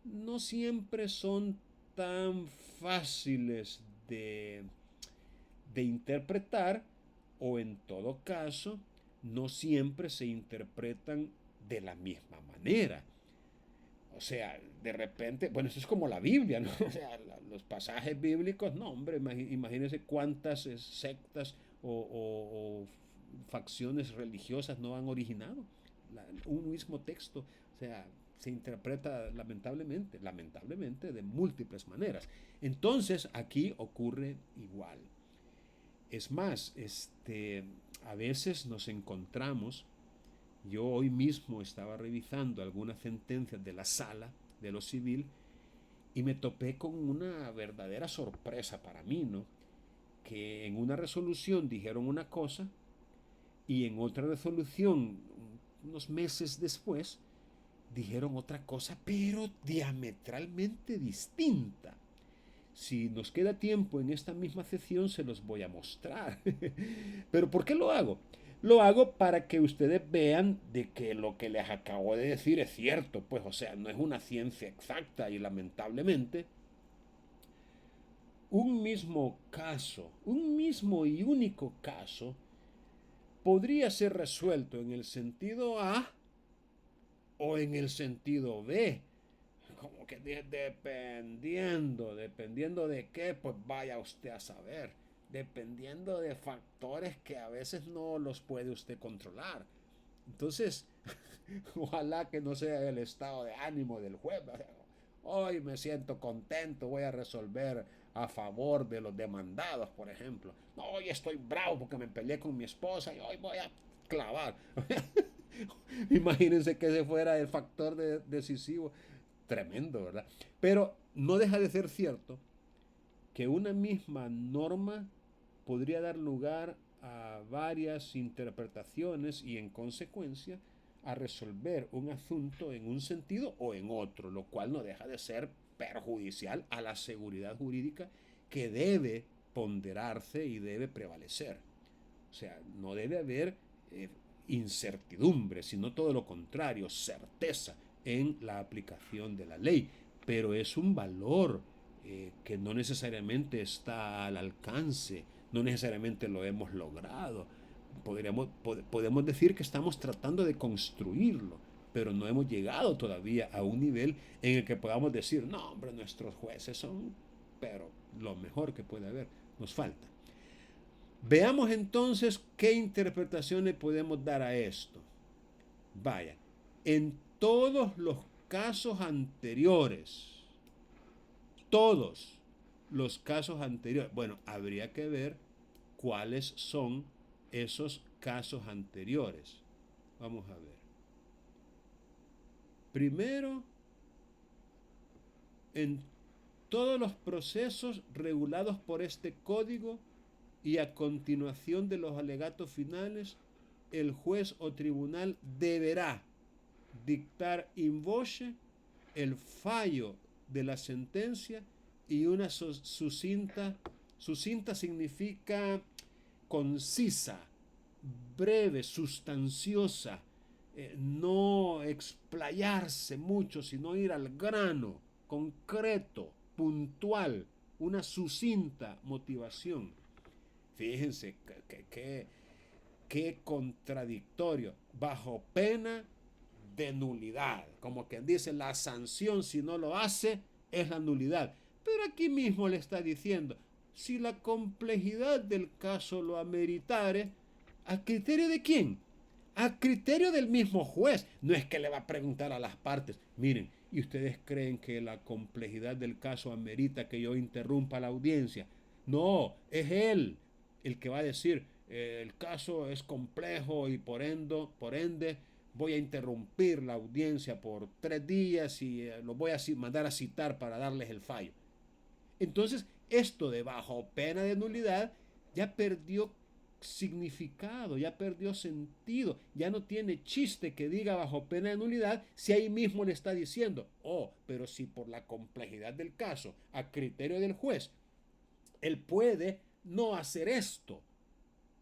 no siempre son tan fáciles de interpretar, o en todo caso no siempre se interpretan de la misma manera. O sea, de repente, bueno, eso es como la Biblia, ¿no? O sea, los pasajes bíblicos, no, hombre, imagínense cuántas sectas o facciones religiosas no han originado un mismo texto. O sea, se interpreta lamentablemente de múltiples maneras. Entonces, aquí ocurre igual. Es más, a veces nos encontramos. Yo hoy mismo estaba revisando algunas sentencias de la sala de lo civil y me topé con una verdadera sorpresa para mí, ¿no? Que en una resolución dijeron una cosa y en otra resolución, unos meses después, dijeron otra cosa, pero diametralmente distinta. Si nos queda tiempo en esta misma sesión, se los voy a mostrar. ¿Pero por qué lo hago? Lo hago para que ustedes vean de que lo que les acabo de decir es cierto, pues, o sea, no es una ciencia exacta y lamentablemente un mismo caso, un mismo y único caso, podría ser resuelto en el sentido A o en el sentido B. Como que dependiendo de qué, pues vaya usted a saber. Dependiendo de factores que a veces no los puede usted controlar. Entonces, ojalá que no sea el estado de ánimo del juez. Hoy me siento contento, voy a resolver a favor de los demandados, por ejemplo. No, hoy estoy bravo porque me peleé con mi esposa y hoy voy a clavar. Imagínense que ese fuera el factor decisivo. Tremendo, ¿verdad? Pero no deja de ser cierto que una misma norma podría dar lugar a varias interpretaciones y en consecuencia a resolver un asunto en un sentido o en otro, lo cual no deja de ser perjudicial a la seguridad jurídica que debe ponderarse y debe prevalecer. O sea, no debe haber incertidumbre, sino todo lo contrario, certeza en la aplicación de la ley. Pero es un valor que no necesariamente está al alcance, no necesariamente lo hemos logrado. Podemos decir que estamos tratando de construirlo, pero no hemos llegado todavía a un nivel en el que podamos decir, no, hombre, nuestros jueces son, pero lo mejor que puede haber, nos falta. Veamos entonces qué interpretaciones podemos dar a esto. Vaya, en todos los casos anteriores, todos los casos anteriores, bueno, habría que ver cuáles son esos casos anteriores. Vamos a ver. Primero, en todos los procesos regulados por este código y a continuación de los alegatos finales, el juez o tribunal deberá dictar in voce el fallo de la sentencia y una sucinta significa concisa, breve, sustanciosa, no explayarse mucho, sino ir al grano, concreto, puntual, una sucinta motivación. Fíjense qué contradictorio, bajo pena de nulidad, como quien dice, la sanción si no lo hace es la nulidad. Pero aquí mismo le está diciendo, si la complejidad del caso lo ameritare, ¿a criterio de quién? A criterio del mismo juez. No es que le va a preguntar a las partes, miren, ¿y ustedes creen que la complejidad del caso amerita que yo interrumpa la audiencia? No, es él el que va a decir, el caso es complejo y por ende voy a interrumpir la audiencia por 3 días y lo voy a mandar a citar para darles el fallo. Entonces, esto de bajo pena de nulidad ya perdió significado, ya perdió sentido, ya no tiene chiste que diga bajo pena de nulidad si ahí mismo le está diciendo, pero si por la complejidad del caso, a criterio del juez, él puede no hacer esto,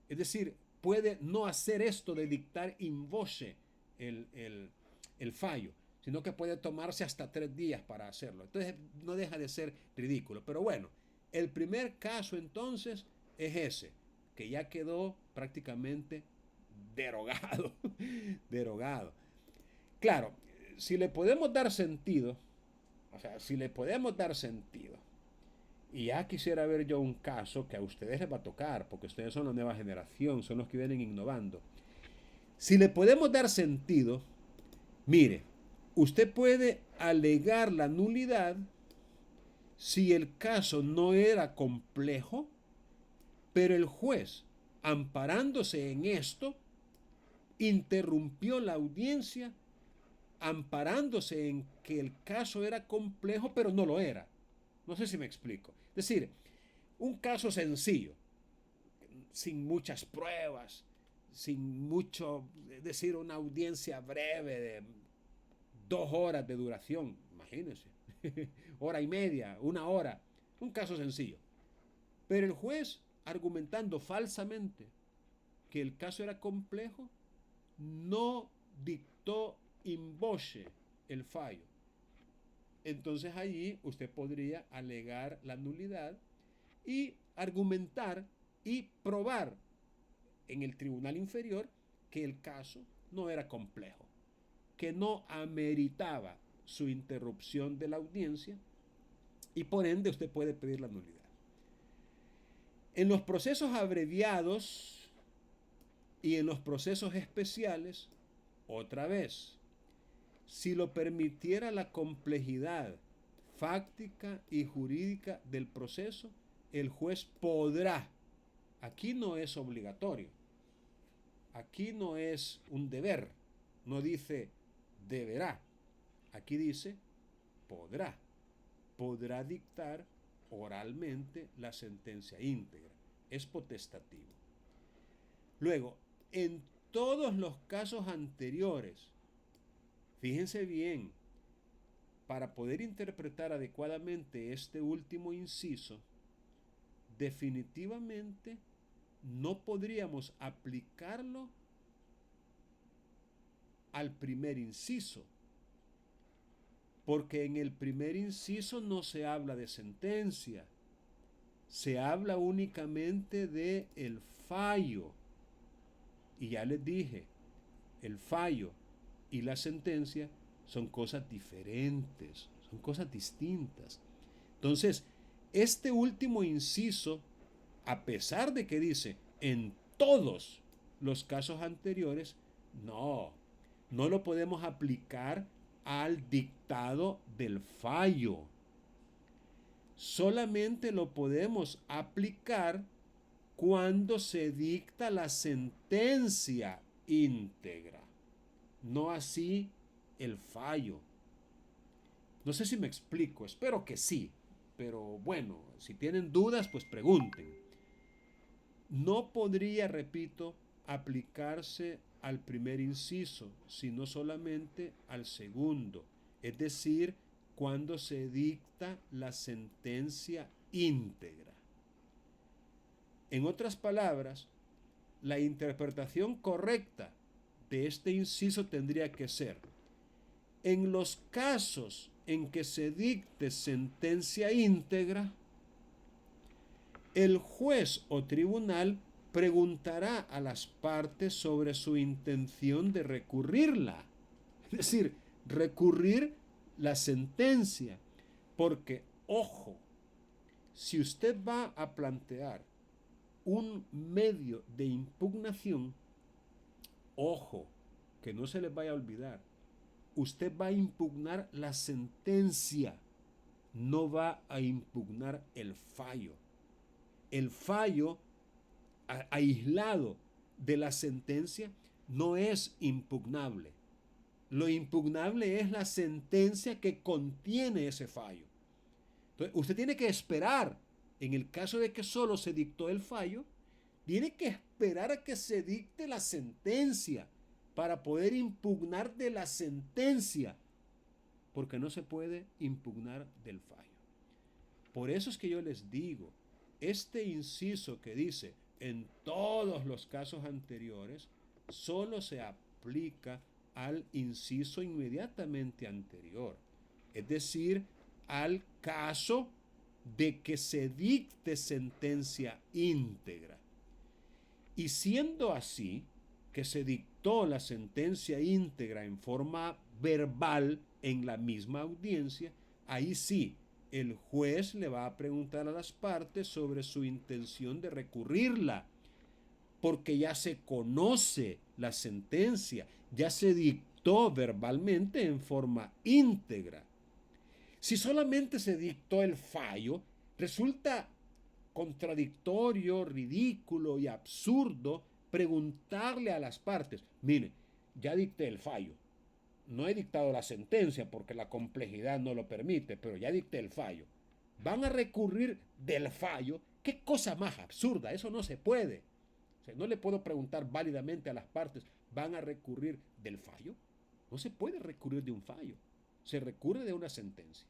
es decir, puede no hacer esto de dictar in voce el fallo, sino que puede tomarse hasta 3 días para hacerlo. Entonces no deja de ser ridículo. Pero bueno, el primer caso entonces es ese, que ya quedó prácticamente derogado. derogado. Claro, si le podemos dar sentido, y ya quisiera ver yo un caso que a ustedes les va a tocar, porque ustedes son la nueva generación, son los que vienen innovando. Si le podemos dar sentido, mire, usted puede alegar la nulidad si el caso no era complejo, pero el juez, amparándose en esto, interrumpió la audiencia, amparándose en que el caso era complejo, pero no lo era. No sé si me explico. Es decir, un caso sencillo, sin muchas pruebas, sin mucho, es decir, una audiencia breve de 2 horas de duración, imagínense, hora y media, 1 hora, un caso sencillo. Pero el juez, argumentando falsamente que el caso era complejo, no dictó in voce el fallo. Entonces allí usted podría alegar la nulidad y argumentar y probar en el tribunal inferior que el caso no era complejo, que no ameritaba su interrupción de la audiencia y por ende usted puede pedir la nulidad. En los procesos abreviados y en los procesos especiales, otra vez, si lo permitiera la complejidad fáctica y jurídica del proceso, el juez podrá. Aquí no es obligatorio. Aquí no es un deber. No dice deberá. Aquí dice podrá. Podrá dictar oralmente la sentencia íntegra. Es potestativo. Luego, en todos los casos anteriores, fíjense bien, para poder interpretar adecuadamente este último inciso, definitivamente no podríamos aplicarlo al primer inciso, porque en el primer inciso no se habla de sentencia, se habla únicamente de el fallo. Y ya les dije, el fallo y la sentencia son cosas diferentes, son cosas distintas. Entonces, este último inciso, a pesar de que dice en todos los casos anteriores, no lo podemos aplicar al dictado del fallo. Solamente lo podemos aplicar cuando se dicta la sentencia íntegra, no así el fallo. No sé si me explico, espero que sí, pero bueno, si tienen dudas, pues pregunten. No podría, repito, aplicarse al primer inciso, sino solamente al segundo, es decir, cuando se dicta la sentencia íntegra. En otras palabras, la interpretación correcta de este inciso tendría que ser: en los casos en que se dicte sentencia íntegra, el juez o tribunal preguntará a las partes sobre su intención de recurrirla. Es decir, recurrir la sentencia. Porque, ojo, si usted va a plantear un medio de impugnación, ojo, que no se les vaya a olvidar, usted va a impugnar la sentencia, no va a impugnar el fallo. El fallo aislado de la sentencia no es impugnable. Lo impugnable es la sentencia que contiene ese fallo. Entonces, usted tiene que esperar, en el caso de que solo se dictó el fallo, tiene que esperar a que se dicte la sentencia para poder impugnar de la sentencia, porque no se puede impugnar del fallo. Por eso es que yo les digo, este inciso que dice en todos los casos anteriores, solo se aplica al inciso inmediatamente anterior, es decir, al caso de que se dicte sentencia íntegra. Y siendo así, que se dictó la sentencia íntegra en forma verbal en la misma audiencia, ahí sí, el juez le va a preguntar a las partes sobre su intención de recurrirla, porque ya se conoce la sentencia, ya se dictó verbalmente en forma íntegra. Si solamente se dictó el fallo, resulta contradictorio, ridículo y absurdo preguntarle a las partes: mire, ya dicté el fallo, no he dictado la sentencia porque la complejidad no lo permite, pero ya dicté el fallo. ¿Van a recurrir del fallo? ¿Qué cosa más absurda? Eso no se puede. O sea, no le puedo preguntar válidamente a las partes: ¿van a recurrir del fallo? No se puede recurrir de un fallo. Se recurre de una sentencia.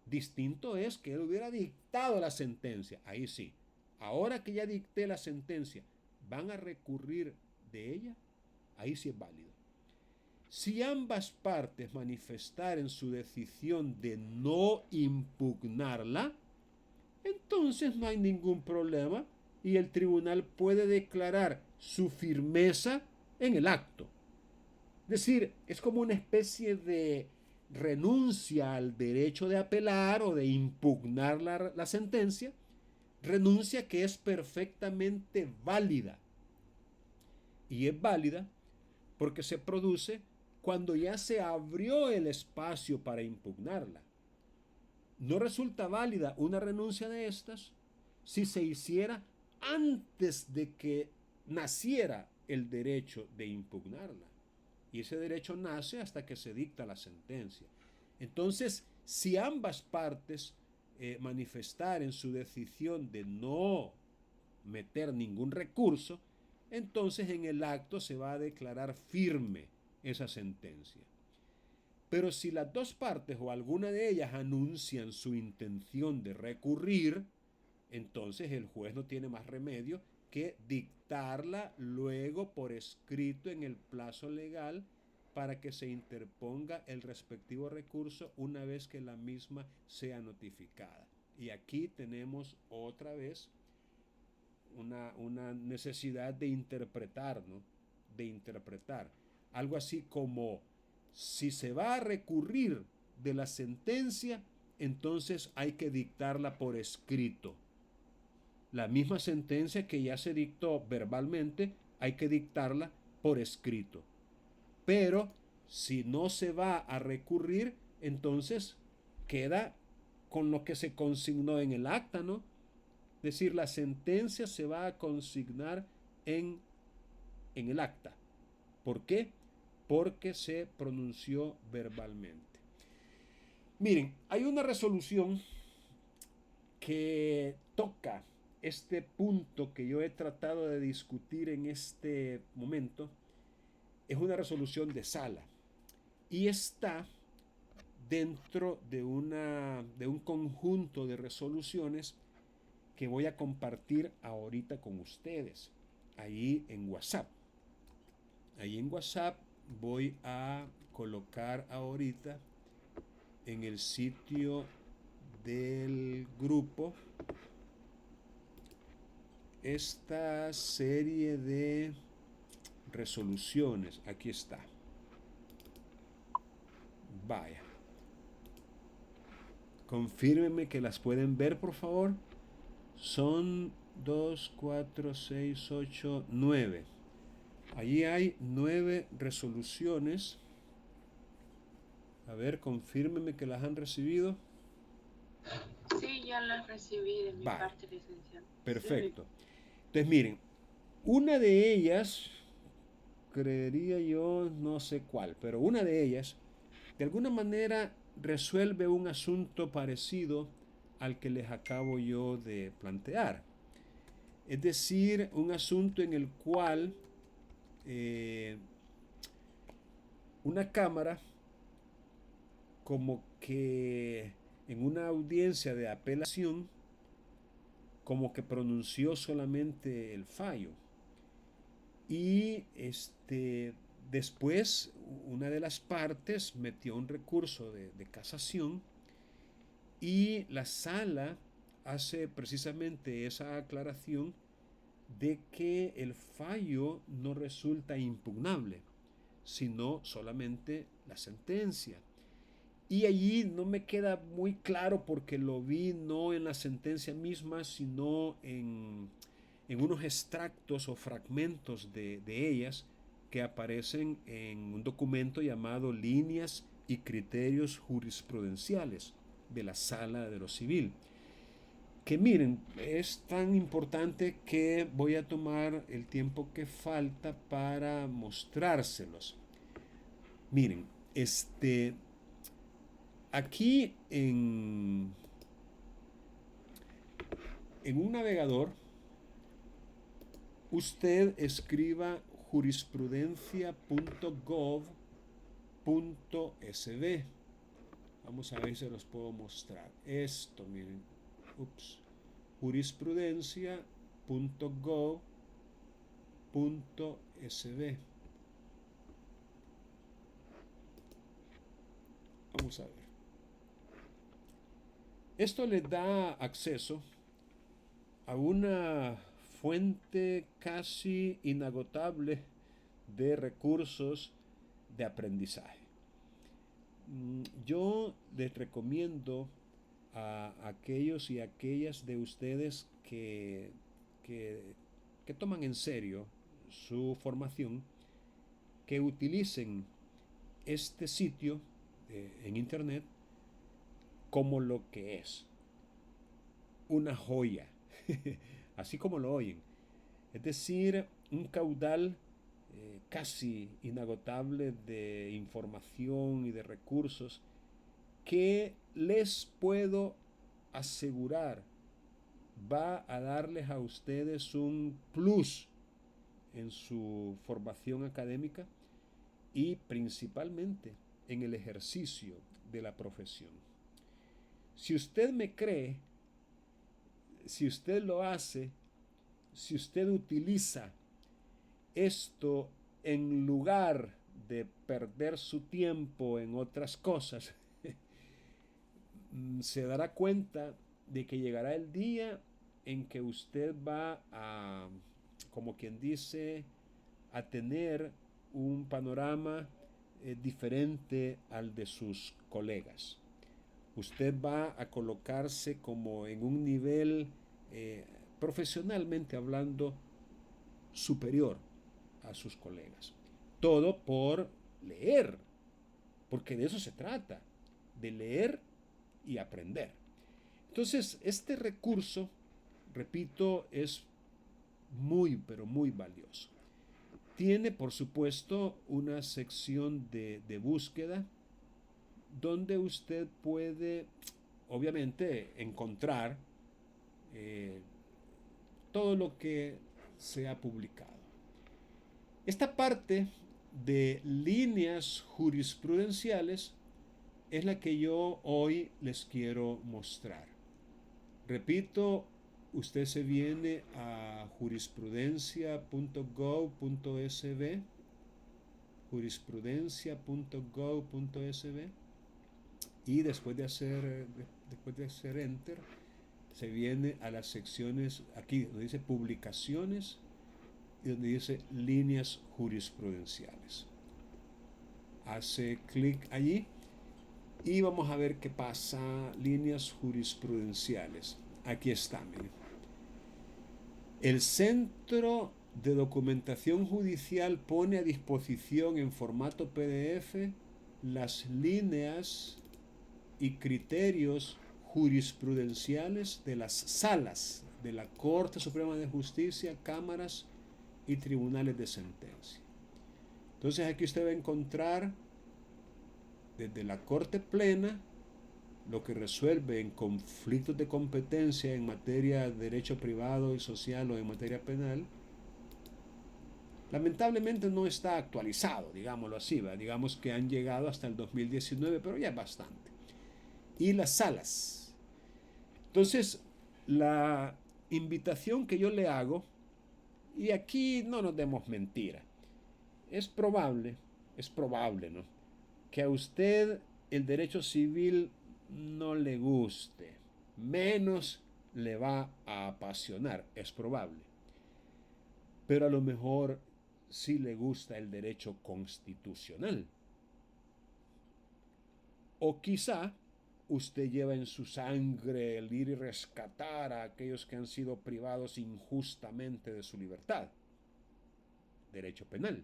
Distinto es que él hubiera dictado la sentencia. Ahí sí. Ahora que ya dicté la sentencia, ¿van a recurrir de ella? Ahí sí es válido. Si ambas partes manifestaren su decisión de no impugnarla, entonces no hay ningún problema y el tribunal puede declarar su firmeza en el acto. Es decir, es como una especie de renuncia al derecho de apelar o de impugnar la sentencia, renuncia que es perfectamente válida. Y es válida porque se produce cuando ya se abrió el espacio para impugnarla. No resulta válida una renuncia de estas si se hiciera antes de que naciera el derecho de impugnarla. Y ese derecho nace hasta que se dicta la sentencia. Entonces, si ambas partes manifestaren su decisión de no meter ningún recurso, entonces en el acto se va a declarar firme esa sentencia. Pero si las dos partes o alguna de ellas anuncian su intención de recurrir, entonces el juez no tiene más remedio que dictarla luego por escrito en el plazo legal para que se interponga el respectivo recurso una vez que la misma sea notificada. Y aquí tenemos otra vez una necesidad de interpretar, ¿no? De interpretar. Algo así como: si se va a recurrir de la sentencia, entonces hay que dictarla por escrito. La misma sentencia que ya se dictó verbalmente, hay que dictarla por escrito. Pero si no se va a recurrir, entonces queda con lo que se consignó en el acta, ¿no? Es decir, la sentencia se va a consignar en el acta. ¿Por qué? Porque se pronunció verbalmente. Miren, hay una resolución que toca este punto que yo he tratado de discutir en este momento. Es una resolución de sala y está dentro de un conjunto de resoluciones que voy a compartir ahorita con ustedes. ahí en WhatsApp. Ahí en WhatsApp voy a colocar ahorita en el sitio del grupo esta serie de resoluciones. Aquí está. Vaya. Confírmenme que las pueden ver, por favor. Son 2, 4, 6, 8, 9. Allí hay 9 resoluciones. A ver, confírmenme que las han recibido. Sí, ya las recibí de mi Vale. parte, licenciado. Perfecto. Entonces, miren, una de ellas, creería yo, no sé cuál, pero una de ellas, de alguna manera, resuelve un asunto parecido al que les acabo yo de plantear. Es decir, un asunto en el cual una cámara, como que en una audiencia de apelación, como que pronunció solamente el fallo. Y después una de las partes metió un recurso de casación y la sala hace precisamente esa aclaración de que el fallo no resulta impugnable, sino solamente la sentencia. Y allí no me queda muy claro porque lo vi no en la sentencia misma, sino en unos extractos o fragmentos de ellas que aparecen en un documento llamado Líneas y Criterios Jurisprudenciales de la Sala de lo Civil. Que miren, es tan importante que voy a tomar el tiempo que falta para mostrárselos. Miren, aquí en un navegador, usted escriba jurisprudencia.gov.sb. Vamos a ver si se los puedo mostrar. Esto, miren. Jurisprudencia.gov.sb. Vamos a ver. Esto le da acceso a una fuente casi inagotable de recursos de aprendizaje. Yo les recomiendo a aquellos y aquellas de ustedes que toman en serio su formación, que utilicen este sitio en internet como lo que es, una joya, así como lo oyen, es decir, un caudal casi inagotable de información y de recursos que les puedo asegurar va a darles a ustedes un plus en su formación académica y principalmente en el ejercicio de la profesión. Si usted me cree, si usted lo hace, si usted utiliza esto en lugar de perder su tiempo en otras cosas, se dará cuenta de que llegará el día en que usted va a, como quien dice, a tener un panorama diferente al de sus colegas. Usted va a colocarse como en un nivel, profesionalmente hablando, superior a sus colegas. Todo por leer, porque de eso se trata, de leer y aprender. Entonces, este recurso, repito, es muy, pero muy valioso. Tiene, por supuesto, una sección de búsqueda donde usted puede, obviamente, encontrar todo lo que se ha publicado. Esta parte de líneas jurisprudenciales es la que yo hoy les quiero mostrar. Repito, usted se viene a jurisprudencia.gov.sb, jurisprudencia.gov.sb, y después de hacer enter, se viene a las secciones, aquí donde dice publicaciones y donde dice líneas jurisprudenciales. Hace clic allí y vamos a ver qué pasa. Líneas jurisprudenciales. Aquí está, miren. El Centro de Documentación Judicial pone a disposición en formato PDF las líneas y criterios jurisprudenciales de las salas de la Corte Suprema de Justicia, cámaras y tribunales de sentencia. Entonces aquí usted va a encontrar desde la Corte Plena lo que resuelve en conflictos de competencia en materia de derecho privado y social o en materia penal. Lamentablemente no está actualizado, digámoslo así, ¿verdad? Digamos que han llegado hasta el 2019, pero ya es bastante. Y las salas. Entonces, la invitación que yo le hago, y aquí no nos demos mentira, es probable, ¿no?, que a usted el derecho civil no le guste, menos le va a apasionar, es probable. Pero a lo mejor sí le gusta el derecho constitucional. O quizá usted lleva en su sangre el ir y rescatar a aquellos que han sido privados injustamente de su libertad. Derecho penal.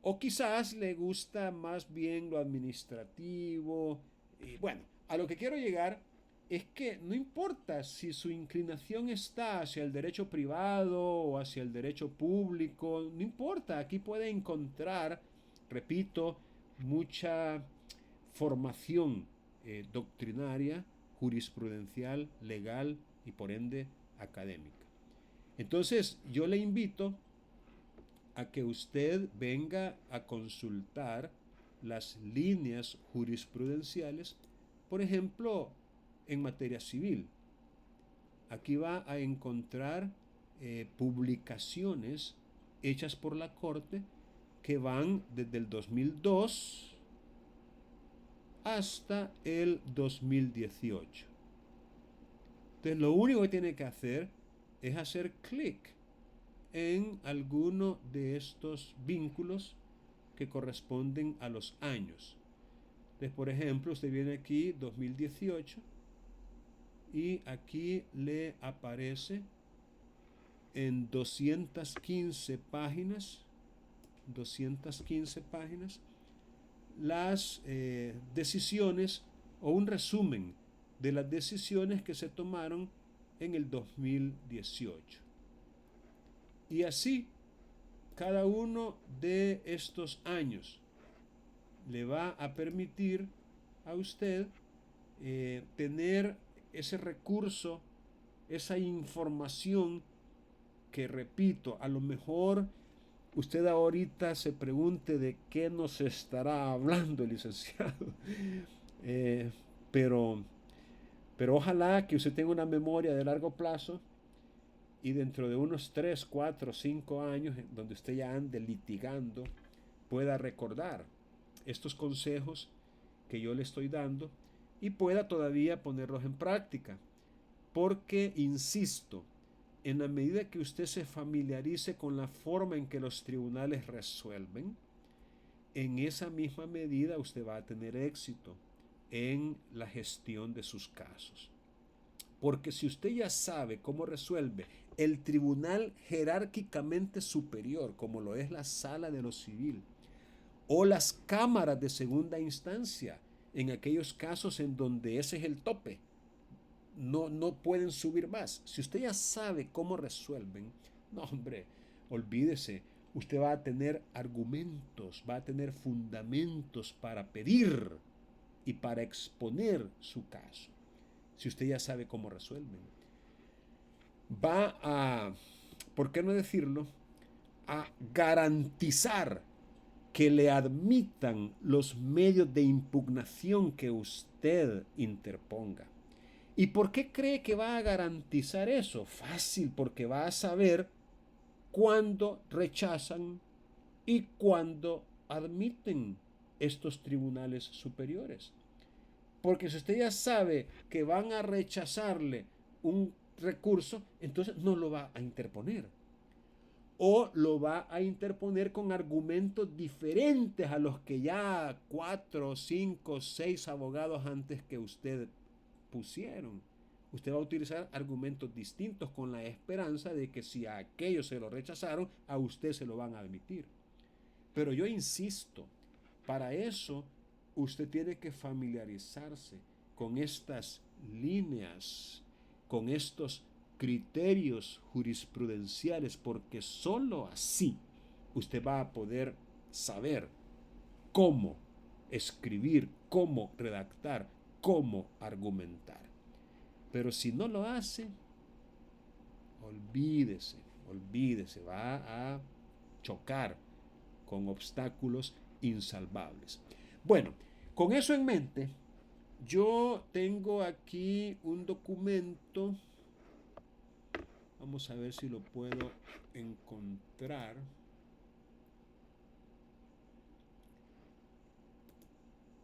O quizás le gusta más bien lo administrativo. Y bueno, a lo que quiero llegar es que no importa si su inclinación está hacia el derecho privado o hacia el derecho público, no importa, aquí puede encontrar, repito, mucha formación doctrinaria, jurisprudencial, legal y por ende académica. Entonces yo le invito a que usted venga a consultar las líneas jurisprudenciales, por ejemplo, en materia civil. Aquí va a encontrar publicaciones hechas por la Corte que van desde el 2002 hasta el 2018. Entonces lo único que tiene que hacer es hacer clic en alguno de estos vínculos que corresponden a los años. Entonces, por ejemplo, usted viene aquí 2018 y aquí le aparece en 215 páginas las decisiones o un resumen de las decisiones que se tomaron en el 2018. Y así, cada uno de estos años le va a permitir a usted tener ese recurso, esa información que, repito, a lo mejor usted ahorita se pregunte de qué nos estará hablando el licenciado. Pero ojalá que usted tenga una memoria de largo plazo y dentro de unos 3, 4, 5 años, donde usted ya ande litigando, pueda recordar estos consejos que yo le estoy dando y pueda todavía ponerlos en práctica. Porque, insisto, en la medida que usted se familiarice con la forma en que los tribunales resuelven, en esa misma medida usted va a tener éxito en la gestión de sus casos. Porque si usted ya sabe cómo resuelve el tribunal jerárquicamente superior, como lo es la sala de lo civil, o las cámaras de segunda instancia, en aquellos casos en donde ese es el tope, no pueden subir más. Si usted ya sabe cómo resuelven, no, hombre, olvídese, usted va a tener argumentos, va a tener fundamentos para pedir y para exponer su caso. Si usted ya sabe cómo resuelven, va a, ¿por qué no decirlo?, a garantizar que le admitan los medios de impugnación que usted interponga. ¿Y por qué cree que va a garantizar eso? Fácil, porque va a saber cuándo rechazan y cuándo admiten estos tribunales superiores. Porque si usted ya sabe que van a rechazarle un recurso, entonces no lo va a interponer. O lo va a interponer con argumentos diferentes a los que ya 4, 5, 6 abogados antes que usted pusieron. Usted va a utilizar argumentos distintos con la esperanza de que si a aquellos se lo rechazaron, a usted se lo van a admitir. Pero yo insisto, para eso usted tiene que familiarizarse con estas líneas, con estos criterios jurisprudenciales, porque sólo así usted va a poder saber cómo escribir, cómo redactar, cómo argumentar. Pero si no lo hace, olvídese, va a chocar con obstáculos insalvables. Bueno, con eso en mente, yo tengo aquí un documento. Vamos a ver si lo puedo encontrar.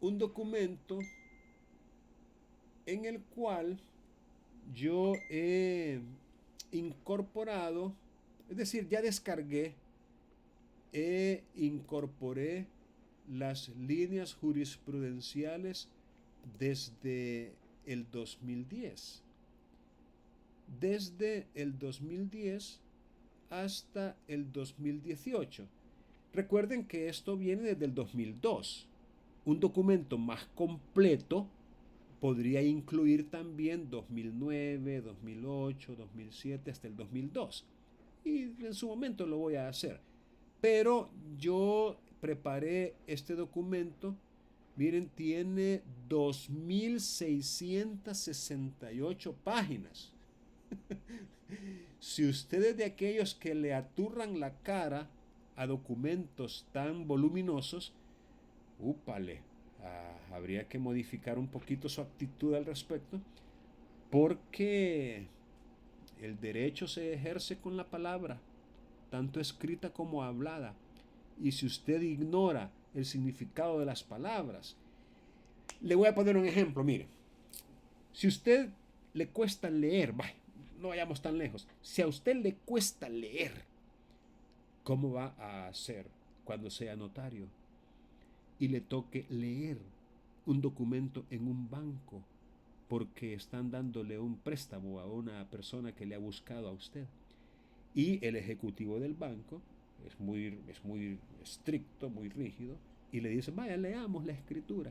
Un documento en el cual yo he incorporado, es decir, ya descargué, incorporé las líneas jurisprudenciales desde el 2010. Desde el 2010 hasta el 2018. Recuerden que esto viene desde el 2002. Un documento más completo podría incluir también 2009, 2008, 2007 hasta el 2002. Y en su momento lo voy a hacer. Pero yo preparé este documento. Miren, tiene 2.668 páginas. Si usted es de aquellos que le aturran la cara a documentos tan voluminosos, úpale, habría que modificar un poquito su actitud al respecto, porque el derecho se ejerce con la palabra, tanto escrita como hablada. Y si usted ignora el significado de las palabras, le voy a poner un ejemplo. Mire, si a usted le cuesta leer, no vayamos tan lejos, si a usted le cuesta leer, ¿cómo va a hacer cuando sea notario y le toque leer un documento en un banco porque están dándole un préstamo a una persona que le ha buscado a usted? Y el ejecutivo del banco es muy estricto, muy rígido, y le dice, vaya, leamos la escritura.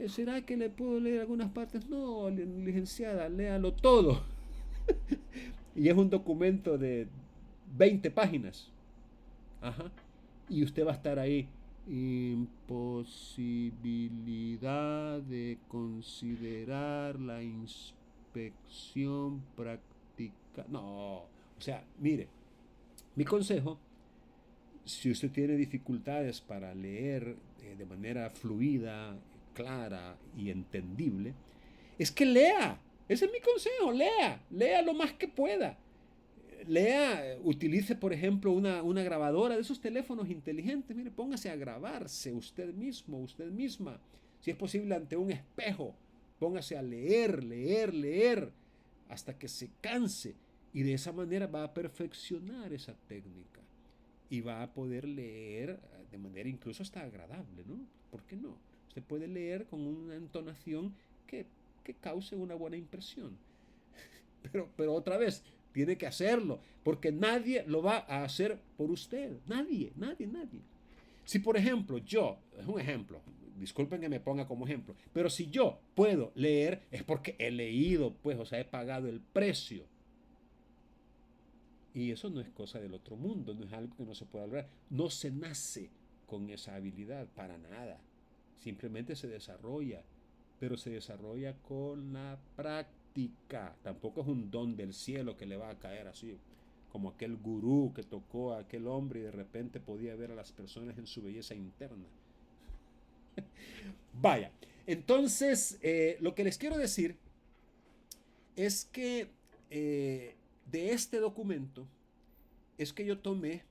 ¿Será que le puedo leer algunas partes? No, licenciada, léalo todo. Y es un documento de 20 páginas. Ajá. Y usted va a estar ahí. Imposibilidad de considerar la inspección práctica. No, o sea, mire, mi consejo, si usted tiene dificultades para leer de manera fluida, clara y entendible, es que lea. Ese es mi consejo, lea lo más que pueda. Lea, utilice por ejemplo una grabadora de esos teléfonos inteligentes. Mire, póngase a grabarse usted mismo, usted misma. Si es posible ante un espejo, póngase a leer, hasta que se canse. Y de esa manera va a perfeccionar esa técnica. Y va a poder leer de manera incluso hasta agradable, ¿no? ¿Por qué no? Usted puede leer con una entonación que cause una buena impresión. Pero otra vez, tiene que hacerlo, porque nadie lo va a hacer por usted. Nadie. Si por ejemplo es un ejemplo, disculpen que me ponga como ejemplo, pero si yo puedo leer es porque he leído, pues, o sea, he pagado el precio. Y eso no es cosa del otro mundo, no es algo que no se pueda lograr. No se nace con esa habilidad, para nada. Simplemente se desarrolla, pero se desarrolla con la práctica. Tampoco es un don del cielo que le va a caer así, como aquel gurú que tocó a aquel hombre y de repente podía ver a las personas en su belleza interna. Vaya, entonces lo que les quiero decir es que de este documento es que yo tomé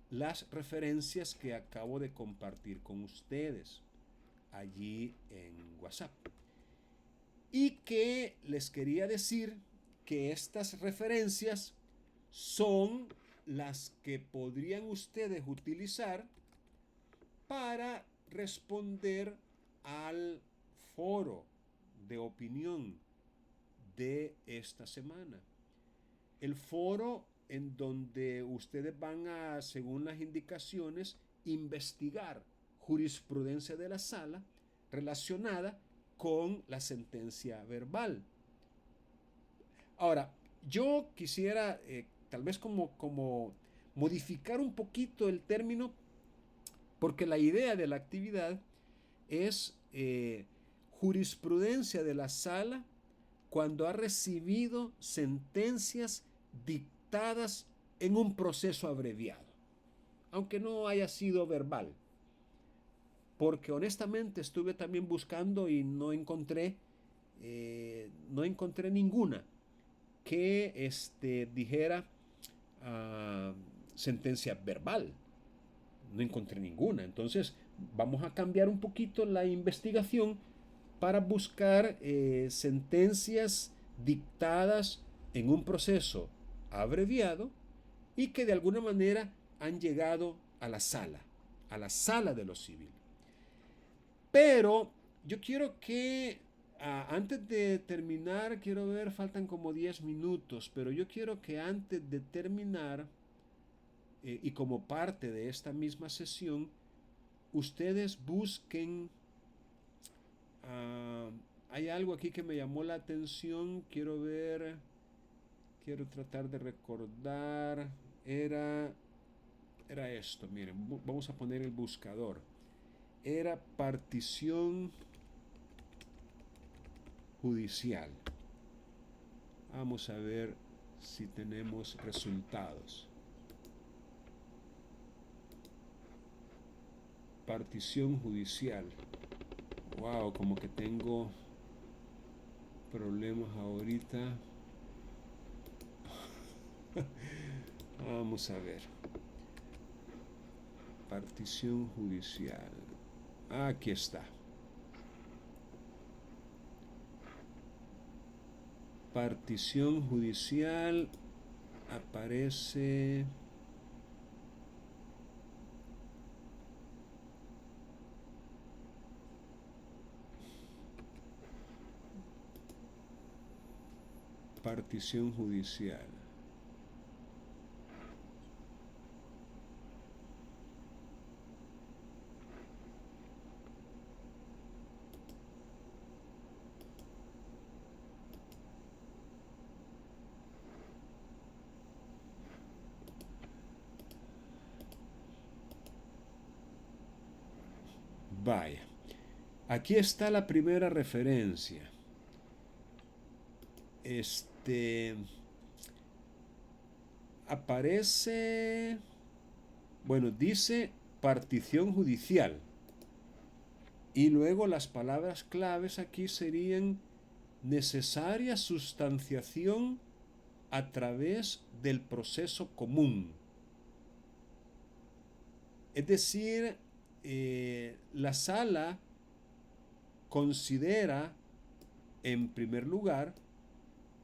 las referencias que acabo de compartir con ustedes allí en WhatsApp. Y que les quería decir que estas referencias son las que podrían ustedes utilizar para responder al foro de opinión de esta semana. El foro en donde ustedes van a, según las indicaciones, investigar jurisprudencia de la sala relacionada con la sentencia verbal. Ahora, yo quisiera tal vez como modificar un poquito el término, porque la idea de la actividad es jurisprudencia de la sala cuando ha recibido sentencias dictadas en un proceso abreviado, aunque no haya sido verbal. Porque honestamente estuve también buscando y no encontré ninguna que dijera sentencia verbal. No encontré ninguna. Entonces vamos a cambiar un poquito la investigación para buscar sentencias dictadas en un proceso abreviado y que de alguna manera han llegado a la sala de lo civil. Pero yo quiero que, antes de terminar, quiero ver, faltan como 10 minutos, pero yo quiero que antes de terminar, y como parte de esta misma sesión, ustedes busquen, hay algo aquí que me llamó la atención, quiero tratar de recordar, era esto, miren, vamos a poner el buscador. Era partición judicial. Vamos a ver si tenemos resultados. Partición judicial. Wow, como que tengo problemas ahorita. Vamos a ver. Partición judicial. Aquí está. Partición judicial aparece. Partición judicial. Vaya, aquí está la primera referencia. Aparece, bueno, dice partición judicial. Y luego las palabras claves aquí serían necesaria sustanciación a través del proceso común. Es decir, la sala considera, en primer lugar,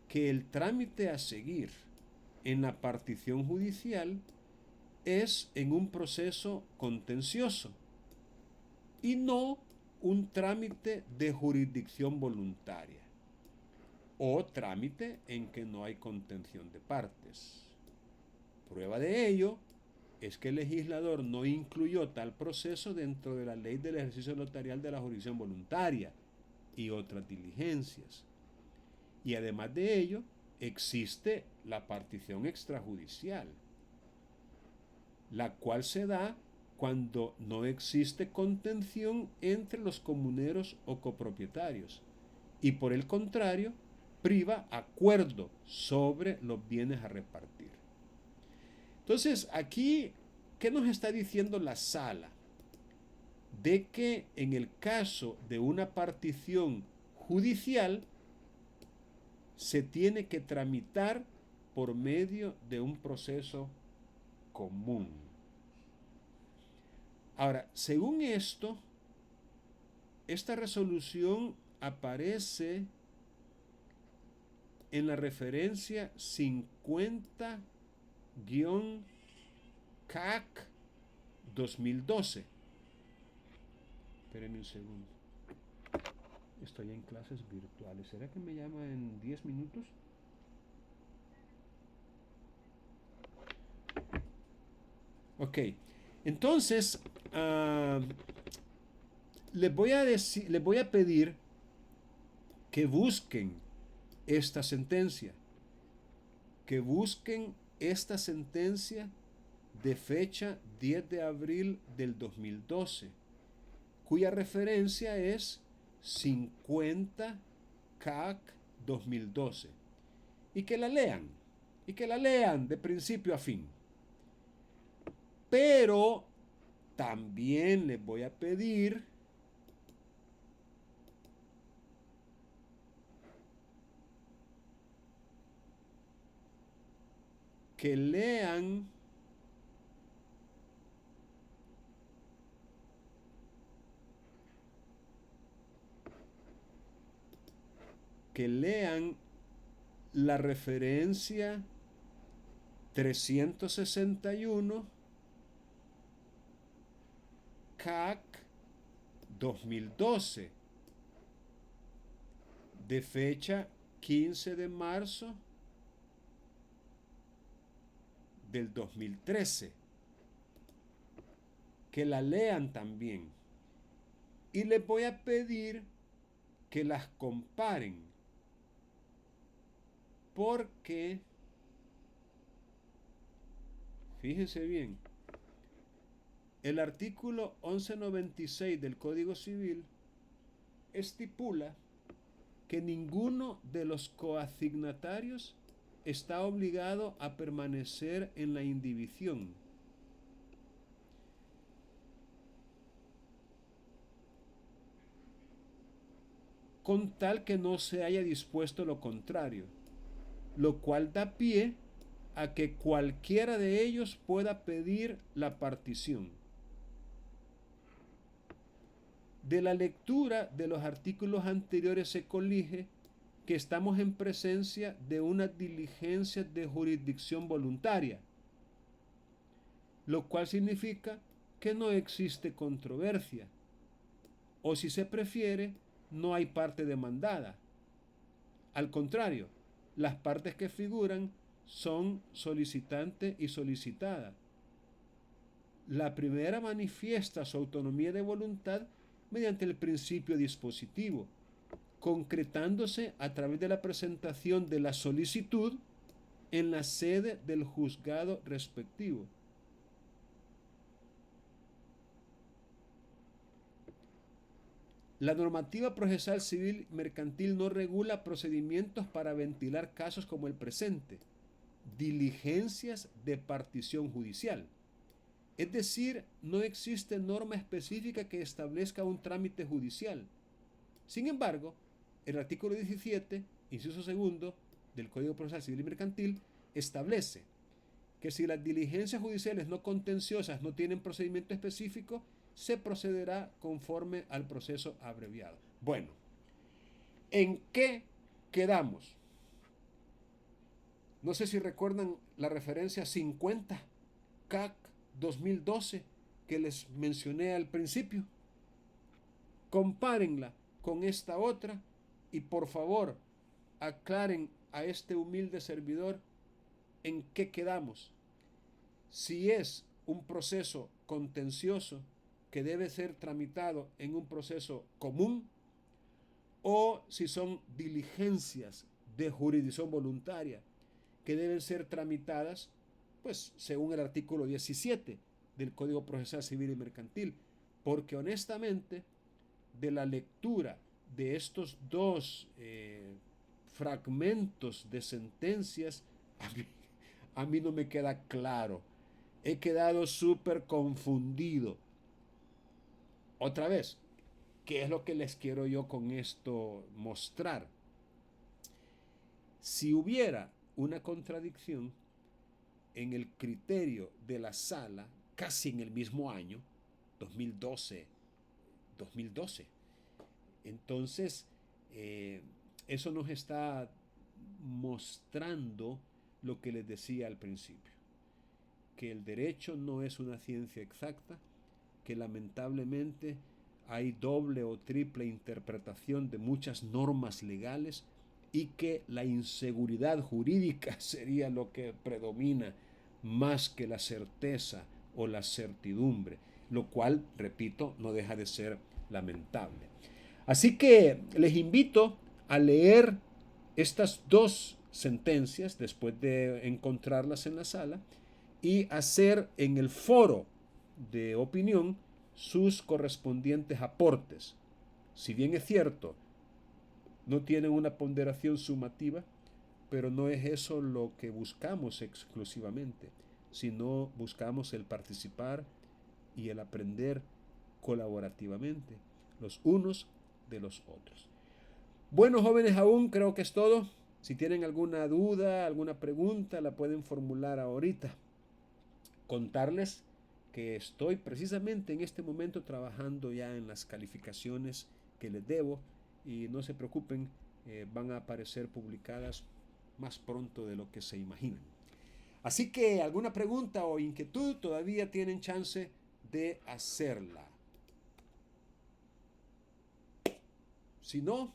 que el trámite a seguir en la partición judicial es en un proceso contencioso y no un trámite de jurisdicción voluntaria o trámite en que no hay contención de partes. Prueba de ello es que el legislador no incluyó tal proceso dentro de la ley del ejercicio notarial de la jurisdicción voluntaria y otras diligencias. Y además de ello, existe la partición extrajudicial, la cual se da cuando no existe contención entre los comuneros o copropietarios y por el contrario, priva acuerdo sobre los bienes a repartir. Entonces, aquí, ¿qué nos está diciendo la sala? De que en el caso de una partición judicial, se tiene que tramitar por medio de un proceso común. Ahora, según esto, esta resolución aparece en la referencia 50-CAC 2012. Espérenme un segundo. Estoy en clases virtuales. ¿Será que me llama en 10 minutos? Ok. Entonces, les voy a pedir que busquen esta sentencia. Que busquen esta sentencia de fecha 10 de abril del 2012, cuya referencia es 50 CAC 2012. Y que la lean de principio a fin. Pero también les voy a pedir que lean la referencia 361 CAC 2012 de fecha 15 de marzo del 2013. Que la lean también. Y les voy a pedir que las comparen. Porque, fíjense bien, el artículo 1196 del Código Civil estipula que ninguno de los coasignatarios está obligado a permanecer en la indivisión. Con tal que no se haya dispuesto lo contrario, lo cual da pie a que cualquiera de ellos pueda pedir la partición. De la lectura de los artículos anteriores se colige que estamos en presencia de una diligencia de jurisdicción voluntaria, lo cual significa que no existe controversia, o si se prefiere, no hay parte demandada. Al contrario, las partes que figuran son solicitante y solicitada. La primera manifiesta su autonomía de voluntad mediante el principio dispositivo, concretándose a través de la presentación de la solicitud en la sede del juzgado respectivo. La normativa procesal civil mercantil no regula procedimientos para ventilar casos como el presente, diligencias de partición judicial. Es decir, no existe norma específica que establezca un trámite judicial. Sin embargo, el artículo 17, inciso segundo, del Código Procesal Civil y Mercantil establece que si las diligencias judiciales no contenciosas no tienen procedimiento específico, se procederá conforme al proceso abreviado. Bueno, ¿en qué quedamos? No sé si recuerdan la referencia 50 CAC 2012 que les mencioné al principio. Compárenla con esta otra y por favor aclaren a este humilde servidor en qué quedamos. Si es un proceso contencioso que debe ser tramitado en un proceso común o si son diligencias de jurisdicción voluntaria que deben ser tramitadas pues según el artículo 17 del Código Procesal Civil y Mercantil, porque honestamente de la lectura de estos dos fragmentos de sentencias a mí no me queda claro. He quedado súper confundido. Otra vez, ¿qué es lo que les quiero yo con esto mostrar? Si hubiera una contradicción en el criterio de la sala, casi en el mismo año, 2012, entonces eso nos está mostrando lo que les decía al principio, que el derecho no es una ciencia exacta, que lamentablemente hay doble o triple interpretación de muchas normas legales y que la inseguridad jurídica sería lo que predomina más que la certeza o la certidumbre, lo cual, repito, no deja de ser lamentable. Así que les invito a leer estas dos sentencias después de encontrarlas en la sala y hacer en el foro de opinión sus correspondientes aportes. Si bien es cierto, no tienen una ponderación sumativa, pero no es eso lo que buscamos exclusivamente, sino buscamos el participar y el aprender colaborativamente, los unos de los otros. Bueno, jóvenes, aún creo que es todo. Si tienen alguna duda, alguna pregunta, la pueden formular ahorita. Contarles que estoy precisamente en este momento trabajando ya en las calificaciones que les debo y no se preocupen, van a aparecer publicadas más pronto de lo que se imaginan. Así que alguna pregunta o inquietud todavía tienen chance de hacerla. Si no,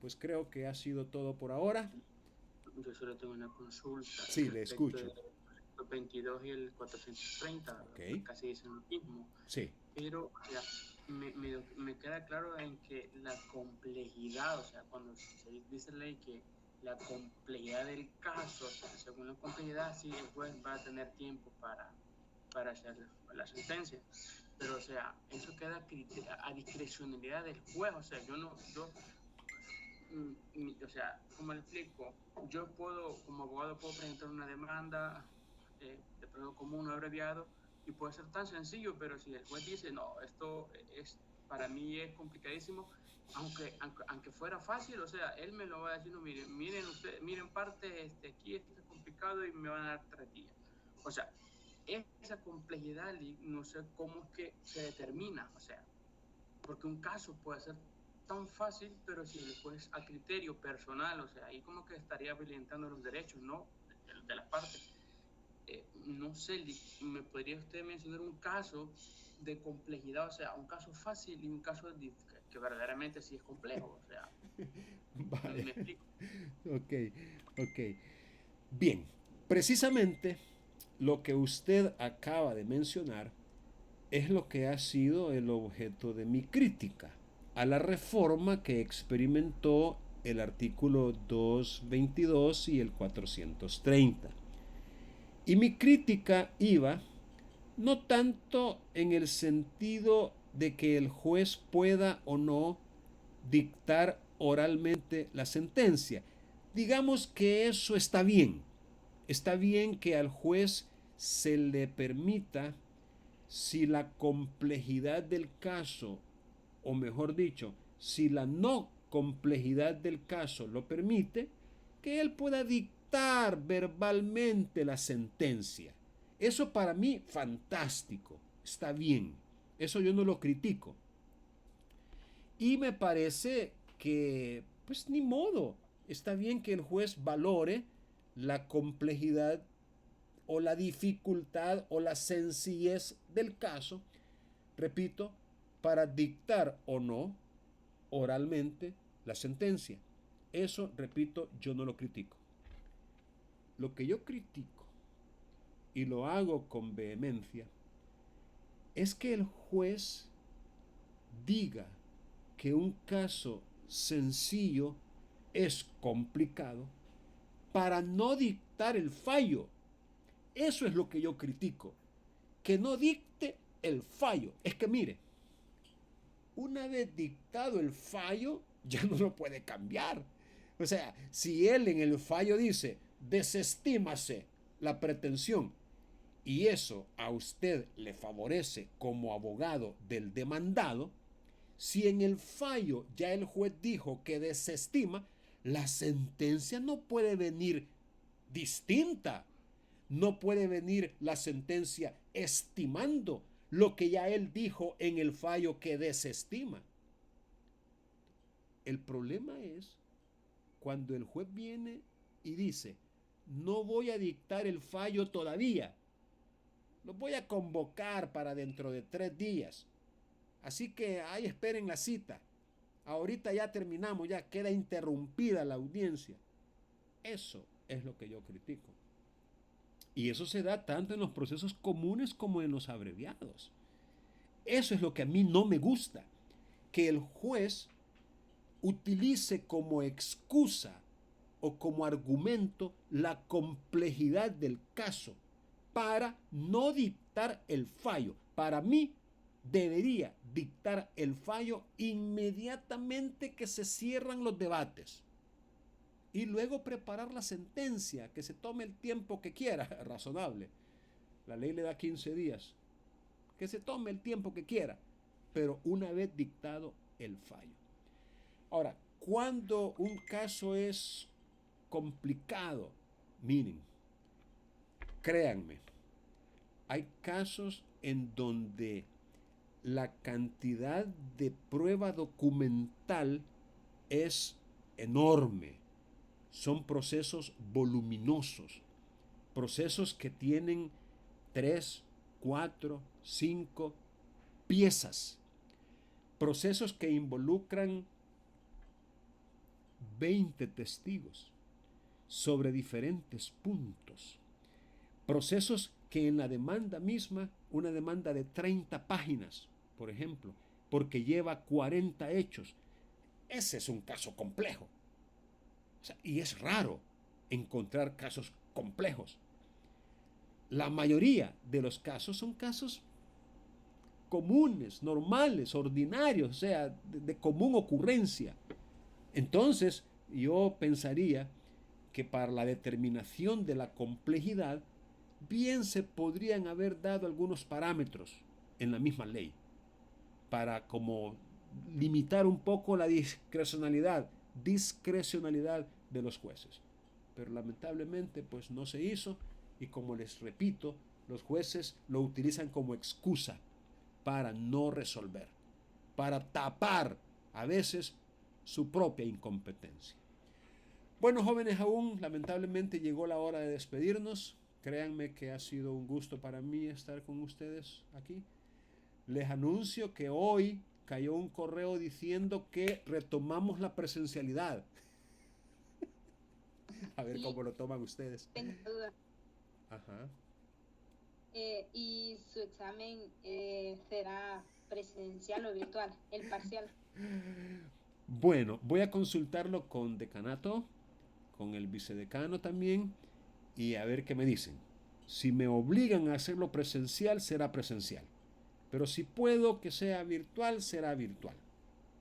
pues creo que ha sido todo por ahora. Yo solo tengo una consulta. Sí, le escucho. El 22 y el 430, Okay. casi dicen lo mismo. Sí. Pero ya, me queda claro en que la complejidad, o sea, cuando se dice ley que la complejidad del caso, o sea, según la complejidad, sí, el juez va a tener tiempo para hacer la sentencia. Pero, o sea, eso queda a discrecionalidad del juez, o sea, o sea, ¿cómo le explico? Yo puedo, como abogado, puedo presentar una demanda de proceso común abreviado y puede ser tan sencillo, pero si el juez dice, no, esto es, para mí es complicadísimo, aunque fuera fácil, o sea, él me lo va a decir, no, miren parte, aquí esto es complicado y me van a dar 3 días. O sea, esa complejidad, no sé cómo es que se determina, o sea, porque un caso puede ser tan fácil, pero si el juez a criterio personal, o sea, ahí como que estaría violentando los derechos, ¿no?, de las partes. No sé, ¿me podría usted mencionar un caso de complejidad, o sea, un caso fácil y un caso que verdaderamente sí es complejo, o sea, Vale. ¿me explico? Ok. Bien, precisamente lo que usted acaba de mencionar es lo que ha sido el objeto de mi crítica a la reforma que experimentó el artículo 222 y el 430. Y mi crítica iba no tanto en el sentido de que el juez pueda o no dictar oralmente la sentencia. Digamos que eso está bien. Está bien que al juez se le permita, si la complejidad del caso, o mejor dicho, si la no complejidad del caso lo permite, que él pueda dictar verbalmente la sentencia. Eso para mí, fantástico, está bien. Eso yo no lo critico. Y me parece que, pues ni modo, está bien que el juez valore la complejidad o la dificultad o la sencillez del caso, repito, para dictar o no oralmente la sentencia. Eso, repito, yo no lo critico. Lo que yo critico, y lo hago con vehemencia, es que el juez diga que un caso sencillo es complicado para no dictar el fallo. Eso es lo que yo critico, que no dicte el fallo. Es que mire, una vez dictado el fallo, ya no lo puede cambiar. O sea, si él en el fallo dice, desestímase la pretensión, y eso a usted le favorece como abogado del demandado, si en el fallo ya el juez dijo que desestima, La sentencia no puede venir distinta. No puede venir la sentencia estimando lo que ya él dijo en el fallo que desestima. El problema es cuando el juez viene y dice, no voy a dictar el fallo todavía, lo voy a convocar para dentro de 3 días. Así que ahí esperen la cita. Ahorita ya terminamos, ya queda interrumpida la audiencia. Eso es lo que yo critico. Y eso se da tanto en los procesos comunes como en los abreviados. Eso es lo que a mí no me gusta, que el juez utilice como excusa o como argumento la complejidad del caso para no dictar el fallo. Para mí, debería dictar el fallo inmediatamente que se cierran los debates y luego preparar la sentencia, que se tome el tiempo que quiera, razonable. La ley le da 15 días, que se tome el tiempo que quiera, pero una vez dictado el fallo. Ahora, cuando un caso es complicado, miren, créanme, hay casos en donde la cantidad de prueba documental es enorme. Son procesos voluminosos, procesos que tienen 3, 4, 5 piezas, procesos que involucran 20 testigos sobre diferentes puntos, procesos que en la demanda misma, una demanda de 30 páginas, por ejemplo, porque lleva 40 hechos, ese es un caso complejo. O sea, y es raro encontrar casos complejos. La mayoría de los casos son casos comunes, normales, ordinarios, o sea, de común ocurrencia. Entonces, yo pensaría que para la determinación de la complejidad, bien se podrían haber dado algunos parámetros en la misma ley para como limitar un poco la discrecionalidad de los jueces. Pero lamentablemente pues no se hizo y como les repito, los jueces lo utilizan como excusa para no resolver, para tapar a veces su propia incompetencia. Bueno, jóvenes, aún lamentablemente llegó la hora de despedirnos. Créanme que ha sido un gusto para mí estar con ustedes aquí. Les anuncio que hoy cayó un correo diciendo que retomamos la presencialidad. A ver cómo lo toman ustedes. Tengo duda. Ajá. ¿Y su examen será presencial o virtual? El parcial. Bueno, voy a consultarlo con decanato, con el vicedecano también, y a ver qué me dicen. Si me obligan a hacerlo presencial, será presencial. Pero si puedo que sea virtual, será virtual.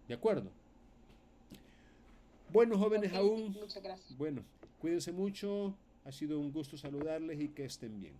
¿De acuerdo? Bueno, jóvenes, Okay, aún. muchas gracias. Bueno, cuídense mucho. Ha sido un gusto saludarles y que estén bien.